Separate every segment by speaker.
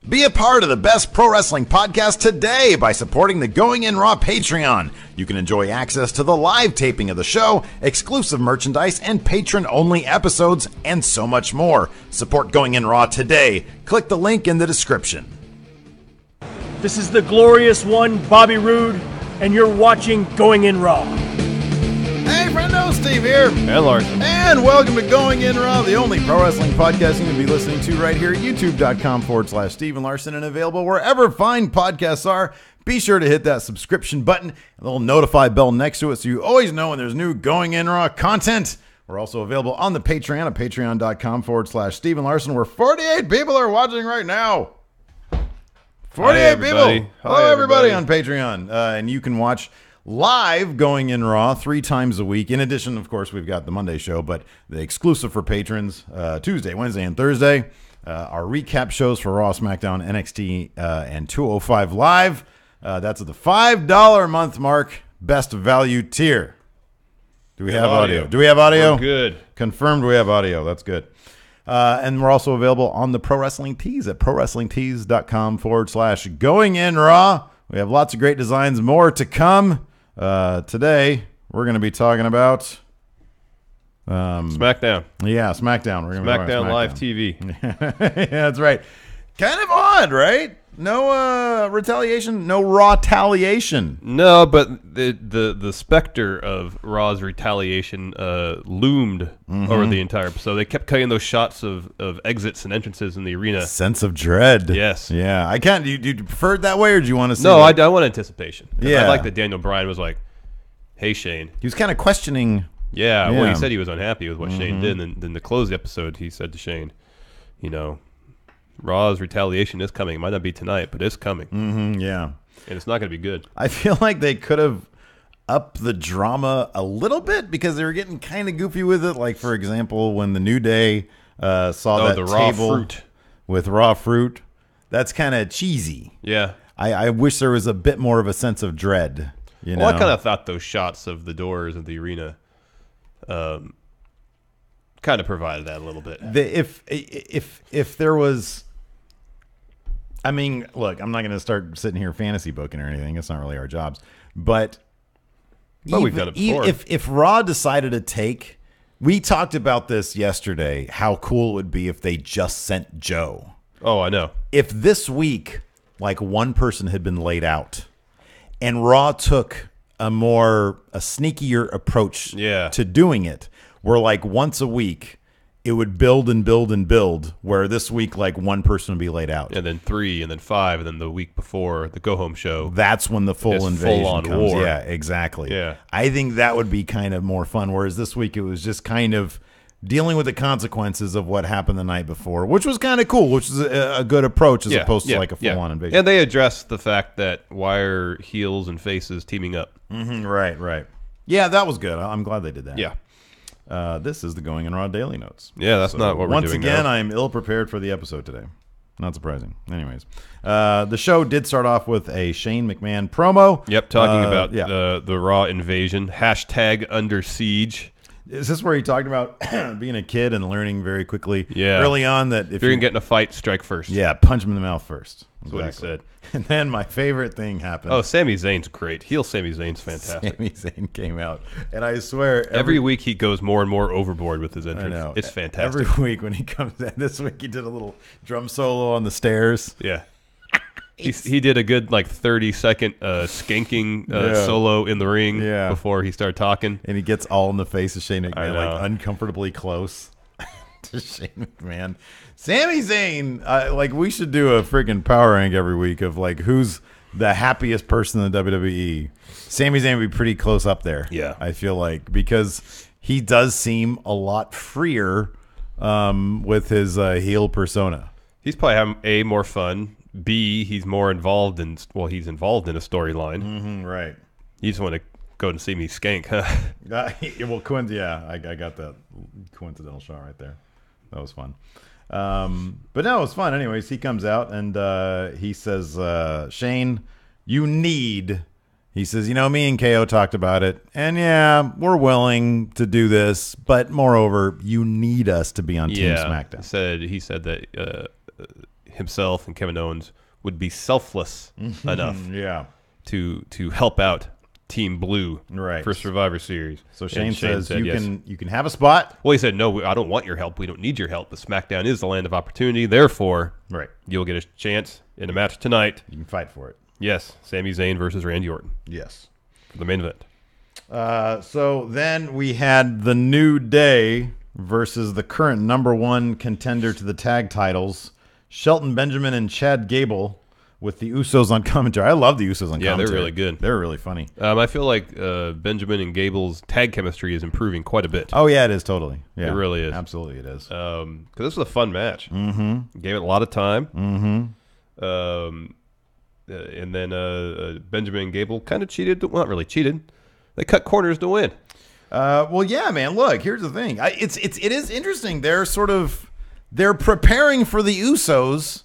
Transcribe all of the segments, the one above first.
Speaker 1: Be a part of the best pro wrestling podcast today by supporting the Going In Raw Patreon. You can enjoy access to the live taping of the show, exclusive merchandise, and patron-only episodes, and so much more. Support Going In Raw today. Click the link in the description.
Speaker 2: This is the glorious one, Bobby Roode, and you're watching Going In Raw.
Speaker 1: Hey, friendo, Steve here.
Speaker 3: And Larson.
Speaker 1: And welcome to Going In Raw, the only pro wrestling podcast you can be listening to right here at youtube.com/Steve and Larson, and available wherever fine podcasts are. Be sure to hit that subscription button and the little notify bell next to it so you always know when there's new Going In Raw content. We're also available on the Patreon at patreon.com/Steve and Larson, where 48 people are watching right now. 48 people. Hello, everybody on Patreon. And you can watch live Going In Raw 3 times a week. In addition, of course, we've got the Monday show, but the exclusive for patrons, Tuesday, Wednesday, and Thursday. Our recap shows for Raw, SmackDown, NXT, and 205 Live. That's at the $5 a month mark, best value tier. Do we have audio? Do we have audio?
Speaker 3: We're good.
Speaker 1: Confirmed we have audio. That's good. And we're also available on the Pro Wrestling Tees at prowrestlingtees.com/Going In Raw. We have lots of great designs, more to come. Today, we're going to be talking about
Speaker 3: SmackDown.
Speaker 1: Yeah, SmackDown. We're going to
Speaker 3: SmackDown Live TV.
Speaker 1: Yeah, that's right. Kind of odd, right? No retaliation, no Rawtaliation.
Speaker 3: No, but the specter of Raw's retaliation loomed over the entire episode. They kept cutting those shots of exits and entrances in the arena.
Speaker 1: Sense of dread.
Speaker 3: Yes.
Speaker 1: Yeah. I can't. Do you prefer it that way, or do you want to see?
Speaker 3: No, I want anticipation.
Speaker 1: Yeah.
Speaker 3: I like that Daniel Bryan was like, "Hey, Shane."
Speaker 1: He was kind of questioning.
Speaker 3: Yeah. Well, he said he was unhappy with what Shane did, and then to close the episode, he said to Shane, "You know, Raw's retaliation is coming. It might not be tonight, but it's coming.
Speaker 1: Yeah.
Speaker 3: And it's not going to be good."
Speaker 1: I feel like they could have upped the drama a little bit because they were getting kind of goofy with it. Like, for example, when the New Day saw that
Speaker 3: the
Speaker 1: table
Speaker 3: raw fruit
Speaker 1: with raw fruit, that's kind of cheesy.
Speaker 3: Yeah.
Speaker 1: I wish there was a bit more of a sense of dread. You know?
Speaker 3: Well, I kind of thought those shots of the doors of the arena kind of provided that a little bit.
Speaker 1: If there was... I mean, look, I'm not going to start sitting here fantasy booking or anything. It's not really our jobs. But
Speaker 3: we've done it before.
Speaker 1: If Raw decided to take... We talked about this yesterday, how cool it would be if they just sent Joe.
Speaker 3: Oh, I know.
Speaker 1: If this week, like, one person had been laid out and Raw took a sneakier approach to doing it, where, like, once a week... it would build and build and build, where this week, like, one person would be laid out.
Speaker 3: And then 3, and then 5, and then the week before, the go-home show.
Speaker 1: That's when the full invasion
Speaker 3: full-on
Speaker 1: comes.
Speaker 3: war.
Speaker 1: Yeah, exactly.
Speaker 3: Yeah.
Speaker 1: I think that would be kind of more fun, whereas this week it was just kind of dealing with the consequences of what happened the night before, which was kind of cool, which is a good approach as opposed to, like, a full-on invasion.
Speaker 3: And they addressed the fact that why are heels and faces teaming up?
Speaker 1: Right. Yeah, that was good. I'm glad they did that.
Speaker 3: Yeah.
Speaker 1: This is the Going In Raw Daily Notes.
Speaker 3: Yeah, that's not what we're doing
Speaker 1: Once again,
Speaker 3: now.
Speaker 1: I'm ill-prepared for the episode today. Not surprising. Anyways, the show did start off with a Shane McMahon promo.
Speaker 3: Yep, talking about the Raw invasion. # under siege.
Speaker 1: Is this where he talked about being a kid and learning very quickly
Speaker 3: early
Speaker 1: on that
Speaker 3: if you're going to get in a fight, strike first.
Speaker 1: Yeah, punch him in the mouth first.
Speaker 3: That's what he said.
Speaker 1: And then my favorite thing happened.
Speaker 3: Oh, Sami Zayn's great. Heel Sami Zayn's fantastic.
Speaker 1: Sami Zayn came out, and I swear...
Speaker 3: Every week he goes more and more overboard with his entrance.
Speaker 1: I know.
Speaker 3: It's fantastic.
Speaker 1: Every week when he comes in. This week he did a little drum solo on the stairs.
Speaker 3: Yeah. He did a good, like, 30-second skanking solo in the ring before he started talking.
Speaker 1: And he gets all in the face of Shane McMahon, like, uncomfortably close to Shane McMahon. Sami Zayn, like, we should do a freaking power rank every week of, like, who's the happiest person in the WWE. Sami Zayn would be pretty close up there.
Speaker 3: Yeah.
Speaker 1: I feel like, because he does seem a lot freer with his heel persona.
Speaker 3: He's probably having, more fun. B, he's more involved in, he's involved in a storyline.
Speaker 1: Right.
Speaker 3: You just want to go and see me skank, huh?
Speaker 1: I got that coincidental shot right there. That was fun. But no, it was fun. Anyways, he comes out and he says, Shane, he says, me and KO talked about it, and yeah, we're willing to do this, but moreover, you need us to be on Team SmackDown.
Speaker 3: He said that himself and Kevin Owens would be selfless enough to help out Team Blue for Survivor Series.
Speaker 1: So Shane says you can have a spot.
Speaker 3: Well, he said, no, I don't want your help. We don't need your help. But SmackDown is the land of opportunity. Therefore, you'll get a chance in a match tonight.
Speaker 1: You can fight for it.
Speaker 3: Yes, Sami Zayn versus Randy Orton.
Speaker 1: Yes.
Speaker 3: For the main event.
Speaker 1: So then we had the New Day versus the current #1 contender to the tag titles, Shelton Benjamin and Chad Gable, with the Usos on commentary. I love the Usos on commentary.
Speaker 3: Yeah, they're really good.
Speaker 1: They're really funny.
Speaker 3: I feel like Benjamin and Gable's tag chemistry is improving quite a bit.
Speaker 1: Oh, yeah, it is totally. Yeah,
Speaker 3: it really is.
Speaker 1: Absolutely it is.
Speaker 3: Because this was a fun match. Mm-hmm. Gave it a lot of time. Mm-hmm. And then Benjamin and Gable kind of cheated. Well, not really cheated. They cut corners to win.
Speaker 1: Well, yeah, man. Look, here's the thing. It is interesting. They're preparing for the Usos.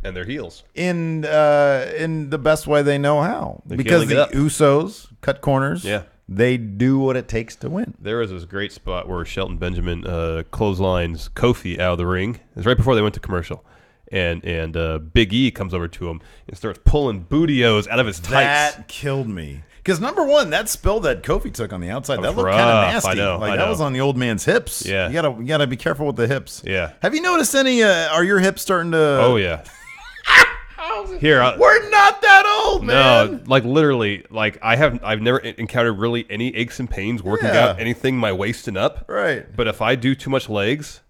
Speaker 3: And their heels
Speaker 1: in the best way they know how, because the Usos cut corners. Yeah, they do what it takes to win.
Speaker 3: There was this great spot where Shelton Benjamin clotheslines Kofi out of the ring. It was right before they went to commercial, and Big E comes over to him and starts pulling bootios out of his tights.
Speaker 1: That killed me. Because #1, that spill that Kofi took on the outside, that looked kind of nasty.
Speaker 3: I know.
Speaker 1: That was on the old man's hips.
Speaker 3: Yeah,
Speaker 1: you gotta be careful with the hips.
Speaker 3: Yeah.
Speaker 1: Have you noticed any? Are your hips starting to?
Speaker 3: Oh yeah. Here,
Speaker 1: we're not that old, man.
Speaker 3: No, like literally, like I've never encountered really any aches and pains working out anything my waist and up.
Speaker 1: Right.
Speaker 3: But if I do too much legs,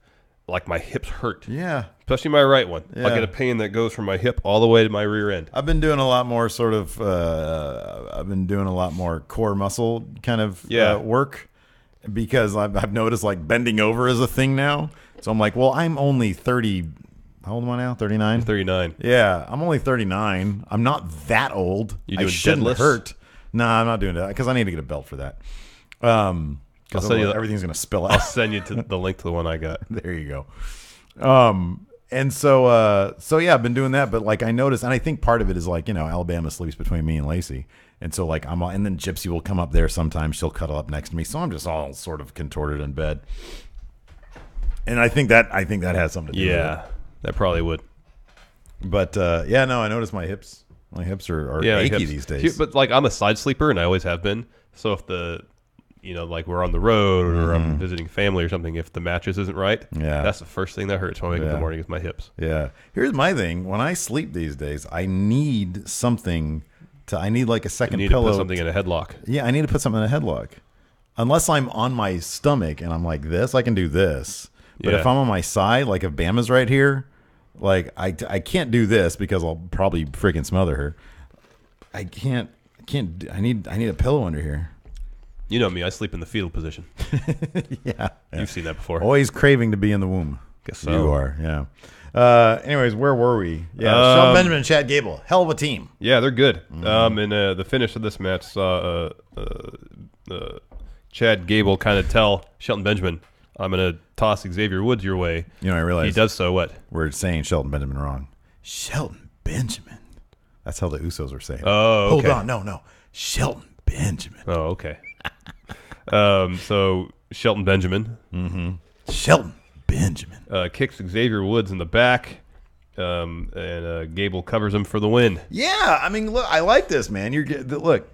Speaker 3: like my hips hurt.
Speaker 1: Yeah.
Speaker 3: Especially my right one. I get a pain that goes from my hip all the way to my rear end.
Speaker 1: I've been doing a lot more core muscle kind of work, because I've noticed like bending over is a thing now. So I'm like, well, I'm only 30. How old am I now? 39?
Speaker 3: 39.
Speaker 1: Yeah, I'm only 39. I'm not that old.
Speaker 3: You doing
Speaker 1: I shouldn't
Speaker 3: deadlifts?
Speaker 1: Hurt. Nah, I'm not doing that because I need to get a belt for that. Because everything's going to spill out.
Speaker 3: I'll send you to the link to the one I got.
Speaker 1: There you go. And so yeah, I've been doing that. But like I noticed, and I think part of it is like, Alabama sleeps between me and Lacey. And so like and then Gypsy will come up there sometimes. She'll cuddle up next to me. So I'm just all sort of contorted in bed. And I think that has something to do with it.
Speaker 3: That probably would.
Speaker 1: But, I noticed my hips are achy these days.
Speaker 3: But, like, I'm a side sleeper, and I always have been. So if like we're on the road or I'm visiting family or something, if the mattress isn't right, that's the first thing that hurts when I wake up in the morning is my hips.
Speaker 1: Yeah. Here's my thing. When I sleep these days, I need something I need like a second pillow.
Speaker 3: To put something in a headlock.
Speaker 1: Yeah, I need to put something in a headlock. Unless I'm on my stomach and I'm like this, I can do this. But if I'm on my side, like if Bama's right here, like I can't do this because I'll probably freaking smother her. I need a pillow under here.
Speaker 3: You know me, I sleep in the fetal position.
Speaker 1: Yeah.
Speaker 3: You've seen that before.
Speaker 1: Always craving to be in the womb.
Speaker 3: Guess so.
Speaker 1: You are, yeah. Anyways, where were we? Yeah, Shelton Benjamin and Chad Gable. Hell of a team.
Speaker 3: Yeah, they're good. And the finish of this match saw Chad Gable kind of tell Shelton Benjamin, I'm going to toss Xavier Woods your way.
Speaker 1: I realize
Speaker 3: he does so what?
Speaker 1: We're saying Shelton Benjamin wrong. Shelton Benjamin. That's how the Usos are saying.
Speaker 3: Oh, okay.
Speaker 1: Hold on. No. Shelton Benjamin.
Speaker 3: Oh, okay. So Shelton Benjamin.
Speaker 1: Mm-hmm. Shelton Benjamin.
Speaker 3: Kicks Xavier Woods in the back. And Gable covers him for the win.
Speaker 1: Yeah. I mean, look, I like this, man. Look.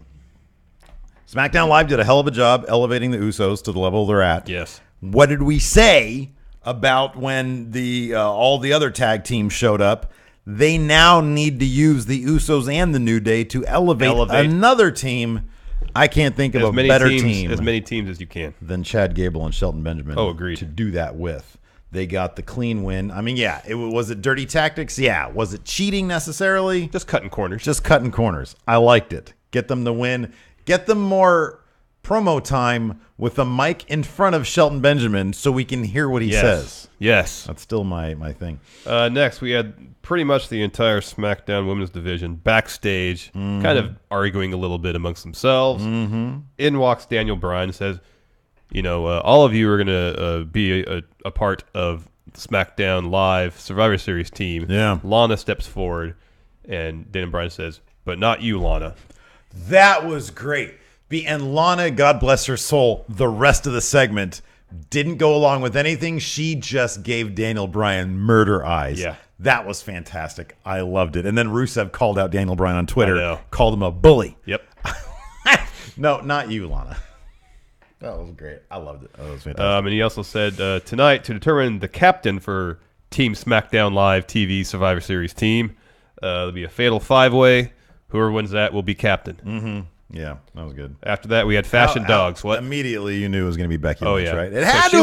Speaker 1: SmackDown Live did a hell of a job elevating the Usos to the level they're at.
Speaker 3: Yes.
Speaker 1: What did we say about when all the other tag teams showed up? They now need to use the Usos and the New Day to elevate. Another team. I can't think of a better team.
Speaker 3: As many teams as you can.
Speaker 1: Than Chad Gable and Shelton Benjamin.
Speaker 3: Oh, agreed.
Speaker 1: To do that with. They got the clean win. I mean, yeah. Was it dirty tactics? Yeah. Was it cheating necessarily?
Speaker 3: Just cutting corners.
Speaker 1: Just cutting corners. I liked it. Get them the win. Get them more promo time with a mic in front of Shelton Benjamin so we can hear what he says.
Speaker 3: Yes.
Speaker 1: That's still my thing.
Speaker 3: Next, we had pretty much the entire SmackDown women's division backstage, kind of arguing a little bit amongst themselves. Mm-hmm. In walks Daniel Bryan and says, all of you are going to be a part of the SmackDown Live Survivor Series team.
Speaker 1: Yeah.
Speaker 3: Lana steps forward, and Daniel Bryan says, but not you, Lana.
Speaker 1: That was great. And Lana, God bless her soul, the rest of the segment didn't go along with anything. She just gave Daniel Bryan murder eyes.
Speaker 3: Yeah.
Speaker 1: That was fantastic. I loved it. And then Rusev called out Daniel Bryan on Twitter,
Speaker 3: I
Speaker 1: called him a bully.
Speaker 3: Yep.
Speaker 1: No, not you, Lana. That was great. I loved it. That was fantastic.
Speaker 3: And he also said tonight to determine the captain for Team SmackDown Live TV Survivor Series team, there'll be a fatal 5-way. Whoever wins that will be captain.
Speaker 1: Mm-hmm. Yeah, that was good.
Speaker 3: After that, we had Fashion Dogs. What?
Speaker 1: Immediately you knew it was going to be Becky Lynch,
Speaker 3: yeah.
Speaker 1: right? It had to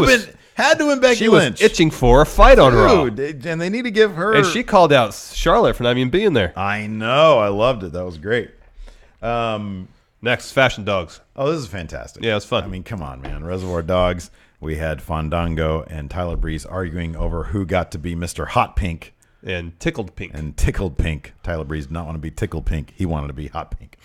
Speaker 1: have been Becky
Speaker 3: She
Speaker 1: Lynch.
Speaker 3: was itching for a fight on Raw.
Speaker 1: And they need to give her...
Speaker 3: And she called out Charlotte for not even being there.
Speaker 1: I know. I loved it. That was great.
Speaker 3: Next, Fashion Dogs.
Speaker 1: Oh, this is fantastic.
Speaker 3: Yeah, it's fun.
Speaker 1: I mean, come on, man. Reservoir Dogs. We had Fandango and Tyler Breeze arguing over who got to be Mr. Hot Pink.
Speaker 3: And Tickled Pink.
Speaker 1: And Tickled Pink. Tyler Breeze did not want to be Tickled Pink. He wanted to be Hot Pink.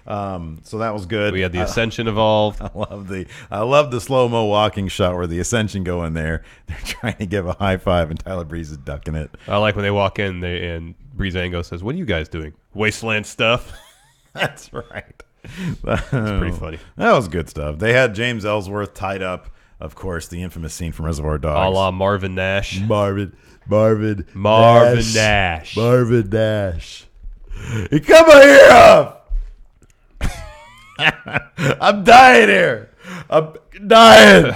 Speaker 1: So that was good.
Speaker 3: We had the Ascension involved.
Speaker 1: I love the slow-mo walking shot where the Ascension go in there. They're trying to give a high five, and Tyler Breeze is ducking it.
Speaker 3: I like when they walk in and Breezango says, "What are you guys doing? Wasteland stuff?"
Speaker 1: That's right.
Speaker 3: That's pretty funny.
Speaker 1: That was good stuff. They had James Ellsworth tied up. Of course, the infamous scene from Reservoir Dogs.
Speaker 3: A la Marvin Nash.
Speaker 1: Marvin
Speaker 3: Nash.
Speaker 1: Marvin Nash. He come here. I'm dying here. I'm dying.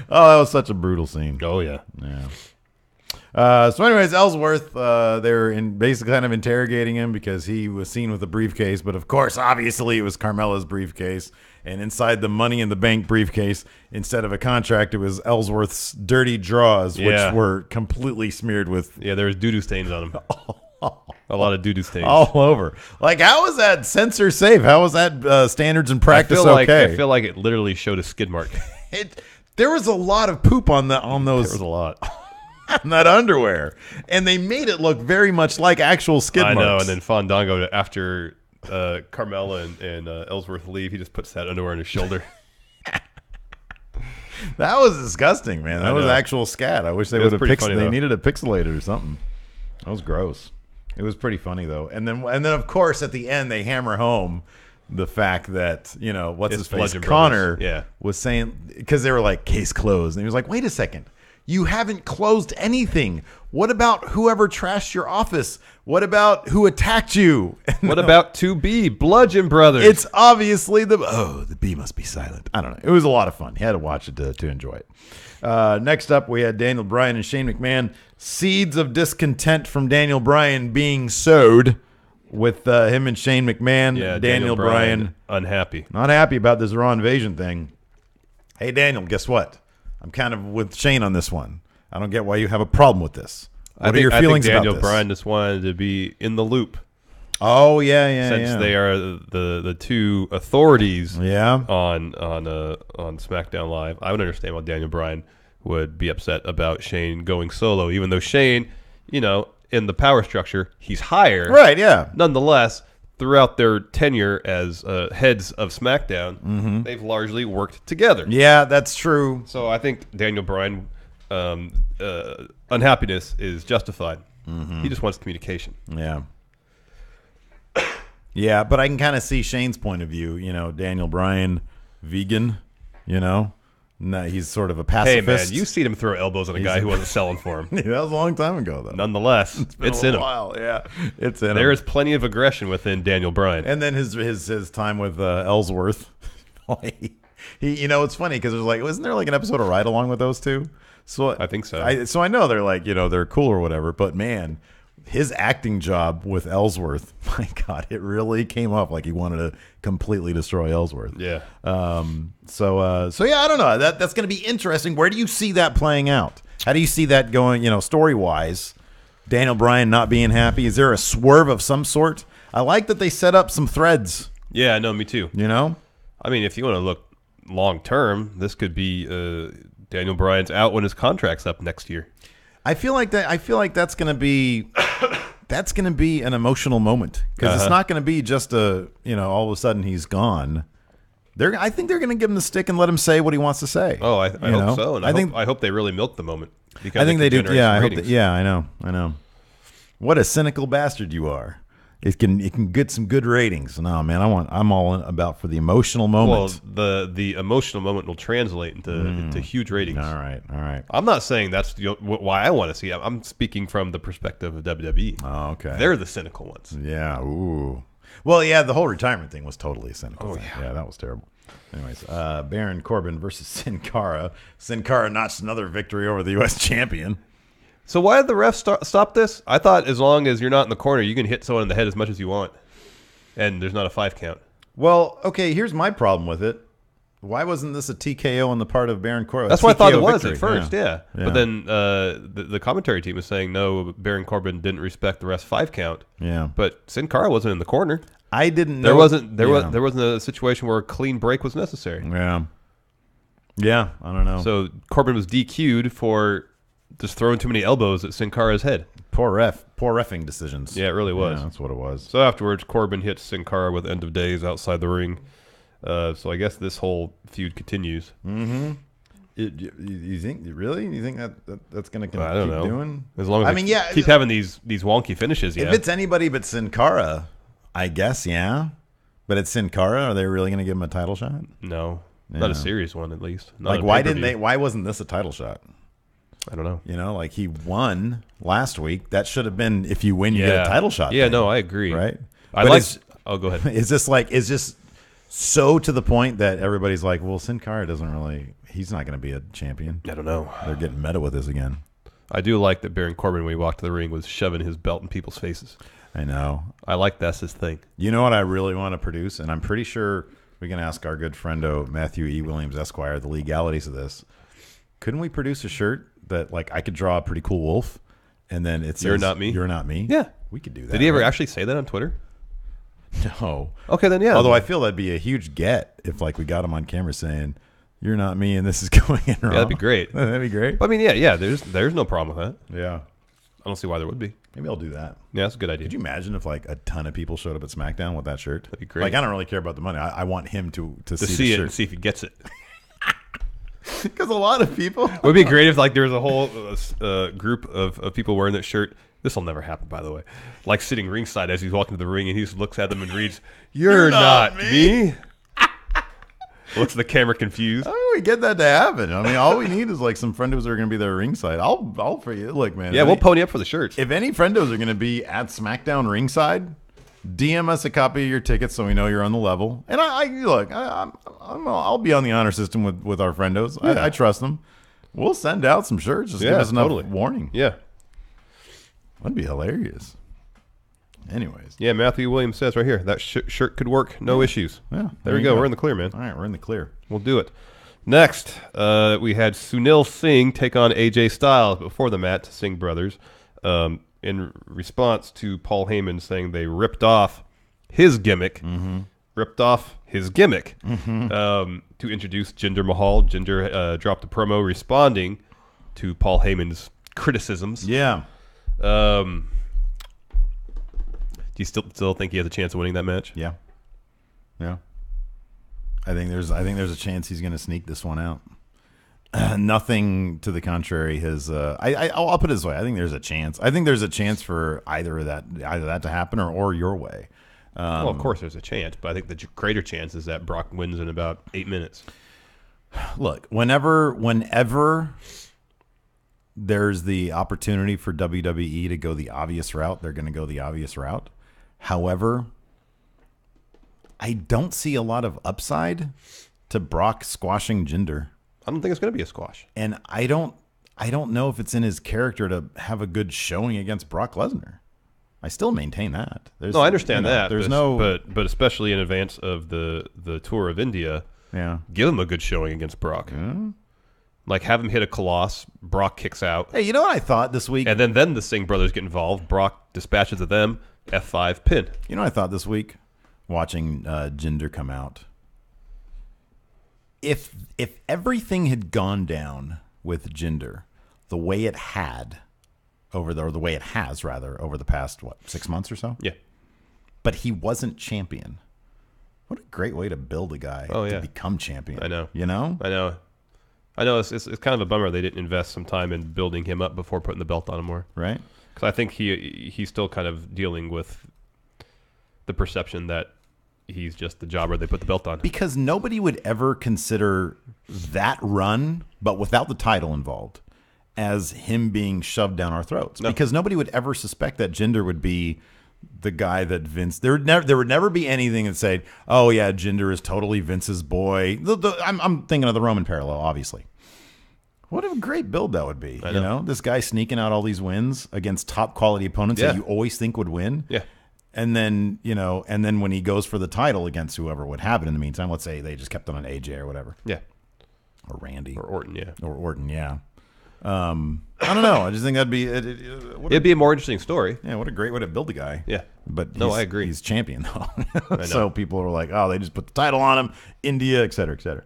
Speaker 1: Oh, that was such a brutal scene.
Speaker 3: Oh, yeah.
Speaker 1: Yeah. So anyways, Ellsworth, they're basically kind of interrogating him because he was seen with a briefcase. But, of course, obviously it was Carmella's briefcase. And inside the Money in the Bank briefcase, instead of a contract, it was Ellsworth's dirty drawers, which were completely smeared with...
Speaker 3: Yeah, there was doo-doo stains on them. A lot of doo-doo stains.
Speaker 1: All over. Like, how was that censor safe? How was that standards and practice okay?
Speaker 3: I feel like it literally showed a skid mark.
Speaker 1: There was a lot of poop on those...
Speaker 3: There was a lot.
Speaker 1: On that underwear. And they made it look very much like actual skid marks.
Speaker 3: I know, and then Fandango, after Carmella and Ellsworth leave, he just puts that underwear on his shoulder.
Speaker 1: That was disgusting, man. That was actual scat. I wish they would have they needed to pixelate it or something. That was gross. It was pretty funny though. And then of course at the end they hammer home the fact that, you know, what's his face, Connor was saying, because they were like, case closed, and he was like, wait a second, you haven't closed anything. What about whoever trashed your office? What about who attacked you?
Speaker 3: What about 2B, Bludgeon Brothers?
Speaker 1: It's obviously the B must be silent. I don't know. It was a lot of fun. You had to watch it to enjoy it. Next up, we had Daniel Bryan and Shane McMahon. Seeds of discontent from Daniel Bryan being sowed with him and Shane McMahon.
Speaker 3: Yeah,
Speaker 1: Daniel Bryan
Speaker 3: unhappy.
Speaker 1: Not happy about this Raw invasion thing. Hey, Daniel, guess what? I'm kind of with Shane on this one. I don't get why you have a problem with this. What are your feelings about this?
Speaker 3: Daniel Bryan just wanted to be in the loop.
Speaker 1: Oh, yeah.
Speaker 3: Since they are the two authorities
Speaker 1: on
Speaker 3: SmackDown Live, I would understand why Daniel Bryan would be upset about Shane going solo, even though Shane, you know, in the power structure, he's higher.
Speaker 1: Right, yeah.
Speaker 3: Nonetheless, throughout their tenure as heads of SmackDown, they've largely worked together.
Speaker 1: Yeah, that's true.
Speaker 3: So I think Daniel Bryan unhappiness is justified. He just wants communication.
Speaker 1: Yeah. Yeah, but I can kind of see Shane's point of view. You know, Daniel Bryan, vegan, you know. No, he's sort of a pacifist.
Speaker 3: Hey, man, you've seen him throw elbows on a guy who wasn't selling for him.
Speaker 1: Yeah, that was a long time ago, though.
Speaker 3: Nonetheless, it's in him.
Speaker 1: Yeah, it's in him.
Speaker 3: There is plenty of aggression within Daniel Bryan.
Speaker 1: And then his time with Ellsworth. he, you know, it's funny because there's like, wasn't there like an episode of Ride Along with those two? So
Speaker 3: I think so.
Speaker 1: So I know they're like, you know, they're cool or whatever, but man, his acting job with Ellsworth, my God, it really came off like he wanted to completely destroy Ellsworth.
Speaker 3: Yeah.
Speaker 1: So yeah, I don't know. That's going to be interesting. Where do you see that playing out? How do you see that going, you know, story-wise? Daniel Bryan not being happy? Is there a swerve of some sort? I like that they set up some threads.
Speaker 3: Yeah, no, me too.
Speaker 1: You know?
Speaker 3: I mean, if you want to look long-term, this could be Daniel Bryan's out when his contract's up next year. I
Speaker 1: feel like that's going to be an emotional moment because it's not going to be just all of a sudden he's gone. I think they're going to give him the stick and let him say what he wants to say.
Speaker 3: Oh, I hope so, and I hope they really milk the moment.
Speaker 1: Because I think they do. Yeah, I know. What a cynical bastard you are. it can get some good ratings. No, man, I'm all about for the emotional moment.
Speaker 3: Well, the emotional moment will translate into huge ratings.
Speaker 1: All right.
Speaker 3: I'm not saying that's why I want to see it. I'm speaking from the perspective of WWE.
Speaker 1: Oh, okay.
Speaker 3: They're the cynical ones.
Speaker 1: Yeah. Ooh. Well, yeah, the whole retirement thing was totally a cynical thing.
Speaker 3: Yeah.
Speaker 1: Yeah, that was terrible. Anyways, Baron Corbin versus Sin Cara. Sin Cara notched another victory over the U.S. champion.
Speaker 3: So why did the ref stop this? I thought as long as you're not in the corner, you can hit someone in the head as much as you want, and there's not a 5 count.
Speaker 1: Well, okay, here's my problem with it. Why wasn't this a TKO on the part of Baron Corbin?
Speaker 3: That's what I thought it was
Speaker 1: victory.
Speaker 3: at first, yeah. But then the commentary team was saying, no, Baron Corbin didn't respect the ref's 5 count.
Speaker 1: Yeah.
Speaker 3: But Sin Cara wasn't in the corner.
Speaker 1: I didn't know.
Speaker 3: There wasn't a situation where a clean break was necessary.
Speaker 1: Yeah. Yeah, I don't know.
Speaker 3: So Corbin was DQ'd for just throwing too many elbows at Sin Cara's head.
Speaker 1: Poor reffing decisions.
Speaker 3: Yeah, it really was.
Speaker 1: Yeah, that's what it was.
Speaker 3: So afterwards, Corbin hits Sin Cara with end of days outside the ring. So I guess this whole feud continues.
Speaker 1: Mm-hmm. You think really? You think that's going to keep doing?
Speaker 3: As long as keep having these wonky finishes. Yeah.
Speaker 1: If it's anybody but Sin Cara, I guess But it's Sin Cara. Are they really going to give him a title shot?
Speaker 3: No, not a serious one at least.
Speaker 1: Not why wasn't this a title shot?
Speaker 3: I don't know.
Speaker 1: You know, like he won last week. That should have been if you win, you get a title shot.
Speaker 3: Yeah, no, I agree.
Speaker 1: Right?
Speaker 3: Oh, go ahead.
Speaker 1: Is this so to the point that everybody's like, well, Sin Cara he's not going to be a champion.
Speaker 3: I don't know.
Speaker 1: They're getting meta with this again.
Speaker 3: I do like that Baron Corbin, when he walked to the ring, was shoving his belt in people's faces.
Speaker 1: I know.
Speaker 3: I like that's his thing. You
Speaker 1: know what I really want to produce? And I'm pretty sure we can ask our good friendo, Matthew E. Williams, Esquire, the legalities of this. Couldn't we produce a shirt that, like, I could draw a pretty cool wolf, and then it says,
Speaker 3: "You're not me"?
Speaker 1: You're not me?
Speaker 3: Yeah.
Speaker 1: We could do that.
Speaker 3: Did he ever actually say that on Twitter?
Speaker 1: No.
Speaker 3: Okay, then yeah.
Speaker 1: Although I feel that'd be a huge get if, like, we got him on camera saying, "You're not me," and this is going in wrong.
Speaker 3: Yeah, that'd be great.
Speaker 1: That'd be great.
Speaker 3: I mean, yeah. There's no problem with that.
Speaker 1: Yeah.
Speaker 3: I don't see why there would be.
Speaker 1: Maybe I'll do that.
Speaker 3: Yeah, that's a good idea.
Speaker 1: Could you imagine if, like, a ton of people showed up at SmackDown with that shirt?
Speaker 3: That'd be great.
Speaker 1: Like, I don't really care about the money. I want him to see
Speaker 3: it
Speaker 1: the shirt.
Speaker 3: and see if he gets it.
Speaker 1: Because a lot of people
Speaker 3: it would be great if, like, there was a whole group of people wearing that shirt. This will never happen, by the way. Like, sitting ringside as he's walking to the ring, and he just looks at them and reads, "You're not me." Looks at the camera confused.
Speaker 1: How do we get that to happen? I mean, all we need is, like, some friendos that are going to be there ringside. I'll for you. Look, man.
Speaker 3: Yeah, we'll pony up for the shirts.
Speaker 1: If any friendos are going to be at SmackDown ringside, DM us a copy of your tickets so we know you're on the level. And I'll be on the honor system with our friendos. Yeah. I trust them. We'll send out some shirts. Just give us enough warning.
Speaker 3: Yeah.
Speaker 1: That'd be hilarious. Anyways.
Speaker 3: Yeah, Matthew Williams says right here, that shirt could work. No issues.
Speaker 1: Yeah.
Speaker 3: There we go. We're in the clear, man.
Speaker 1: All right, we're in the clear.
Speaker 3: We'll do it. Next, we had Sunil Singh take on AJ Styles before the match, Singh brothers, in response to Paul Heyman saying they ripped off his gimmick.
Speaker 1: Mm-hmm.
Speaker 3: To introduce Jinder Mahal. Jinder dropped a promo responding to Paul Heyman's criticisms.
Speaker 1: Yeah.
Speaker 3: Do you still think he has a chance of winning that match?
Speaker 1: Yeah. I think there's a chance he's going to sneak this one out. Nothing to the contrary has. I'll put it this way. I think there's a chance. I think there's a chance for either that to happen or your way.
Speaker 3: Well, of course there's a chance, but I think the greater chance is that Brock wins in about 8 minutes.
Speaker 1: Look, whenever there's the opportunity for WWE to go the obvious route, they're going to go the obvious route. However, I don't see a lot of upside to Brock squashing Jinder.
Speaker 3: I don't think it's going to be a squash.
Speaker 1: And I don't know if it's in his character to have a good showing against Brock Lesnar. I still maintain that.
Speaker 3: No, I understand that.
Speaker 1: There's
Speaker 3: but especially in advance of the tour of India, give him a good showing against Brock.
Speaker 1: Yeah.
Speaker 3: Like, have him hit a Colossus, Brock kicks out.
Speaker 1: Hey, you know what I thought this week?
Speaker 3: And then the Singh brothers get involved. Brock dispatches of them, F5 pin.
Speaker 1: You know what I thought this week? Watching Jinder come out. If everything had gone down with Jinder the way it has over the past 6 months or so?
Speaker 3: Yeah.
Speaker 1: But he wasn't champion. What a great way to build a guy to become champion.
Speaker 3: I know.
Speaker 1: You know?
Speaker 3: I know. It's kind of a bummer they didn't invest some time in building him up before putting the belt on him more.
Speaker 1: Right.
Speaker 3: Because I think he's still kind of dealing with the perception that he's just the jobber they put the belt on.
Speaker 1: Because nobody would ever consider that run, but without the title involved, as him being shoved down our throats. No. Because nobody would ever suspect that Jinder would be the guy that Vince... There would never be anything that said, oh, yeah, Jinder is totally Vince's boy. I'm thinking of the Roman parallel, obviously. What a great build that would be. You know, this guy sneaking out all these wins against top quality opponents that you always think would win.
Speaker 3: Yeah.
Speaker 1: And then, when he goes for the title against whoever would have it in the meantime, let's say they just kept it on AJ or whatever.
Speaker 3: Yeah.
Speaker 1: Or Randy.
Speaker 3: Or Orton, yeah.
Speaker 1: Or Orton, yeah. I don't know. I just think that'd be...
Speaker 3: It'd be a more interesting story.
Speaker 1: Yeah, what a great way to build a guy.
Speaker 3: Yeah.
Speaker 1: But
Speaker 3: I agree.
Speaker 1: He's champion, though. So people are like, oh, they just put the title on him. India, et cetera, et cetera.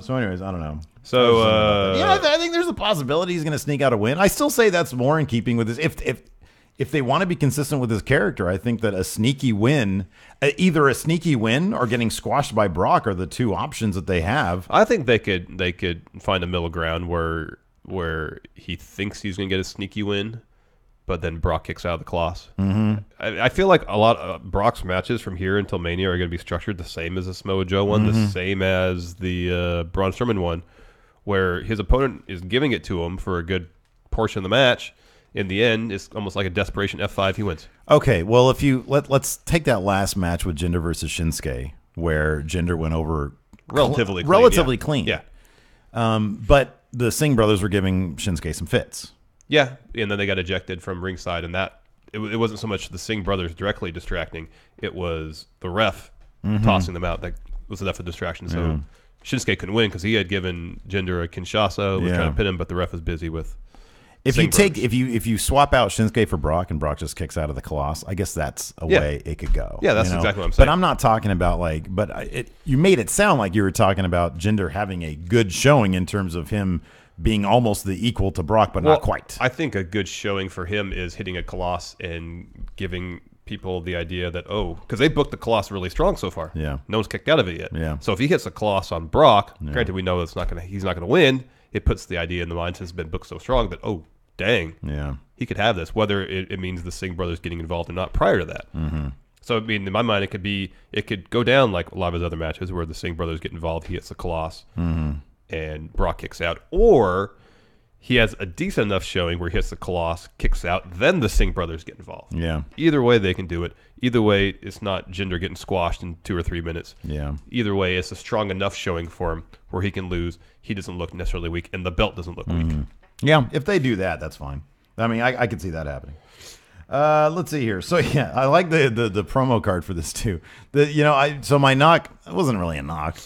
Speaker 1: So anyways, I don't know.
Speaker 3: So,
Speaker 1: I think there's a possibility he's going to sneak out a win. I still say that's more in keeping with this. If they want to be consistent with his character, I think that a sneaky win, either a sneaky win or getting squashed by Brock are the two options that they have.
Speaker 3: I think they could find a middle ground where he thinks he's going to get a sneaky win, but then Brock kicks out of the Colossus. Mm-hmm. I feel like a lot of Brock's matches from here until Mania are going to be structured the same as the Samoa Joe one, the same as the Braun Strowman one, where his opponent is giving it to him for a good portion of the match. In the end, it's almost like a desperation F5. He wins.
Speaker 1: Okay, well, if you let's take that last match with Jinder versus Shinsuke, where Jinder went over relatively clean.
Speaker 3: Yeah.
Speaker 1: But the Singh brothers were giving Shinsuke some fits.
Speaker 3: Yeah, and then they got ejected from ringside, and that it wasn't so much the Singh brothers directly distracting; it was the ref tossing them out that was enough of a distraction. So Shinsuke couldn't win because he had given Jinder a Kinshasa, was trying to pin him, but the ref was busy with.
Speaker 1: If you swap out Shinsuke for Brock and Brock just kicks out of the Colossus, I guess that's a way it could go.
Speaker 3: Yeah, that's exactly what I'm saying.
Speaker 1: But I'm not talking about you made it sound like you were talking about Jinder having a good showing in terms of him being almost the equal to Brock, but not quite.
Speaker 3: I think a good showing for him is hitting a Colossus and giving people the idea that, because they booked the Colossus really strong so far.
Speaker 1: Yeah.
Speaker 3: No one's kicked out of it yet.
Speaker 1: Yeah.
Speaker 3: So if he hits a Colossus on Brock, granted we know he's not going to win. It puts the idea in the mind since it's been booked so strong that, dang, he could have this, whether it means the Singh brothers getting involved or not prior to that. Mm-hmm. So, I mean, in my mind, it could go down like a lot of his other matches where the Singh brothers get involved, he hits the Colossus, and Brock kicks out. Or he has a decent enough showing where he hits the Colossus, kicks out, then the Singh brothers get involved.
Speaker 1: Yeah.
Speaker 3: Either way, they can do it. Either way, it's not Jinder getting squashed in 2 or 3 minutes.
Speaker 1: Yeah.
Speaker 3: Either way, it's a strong enough showing for him where he can lose. He doesn't look necessarily weak, and the belt doesn't look weak.
Speaker 1: Yeah, if they do that, that's fine. I mean, I could see that happening. Let's see here. So yeah, I like the promo card for this too. So my knock, it wasn't really a knock,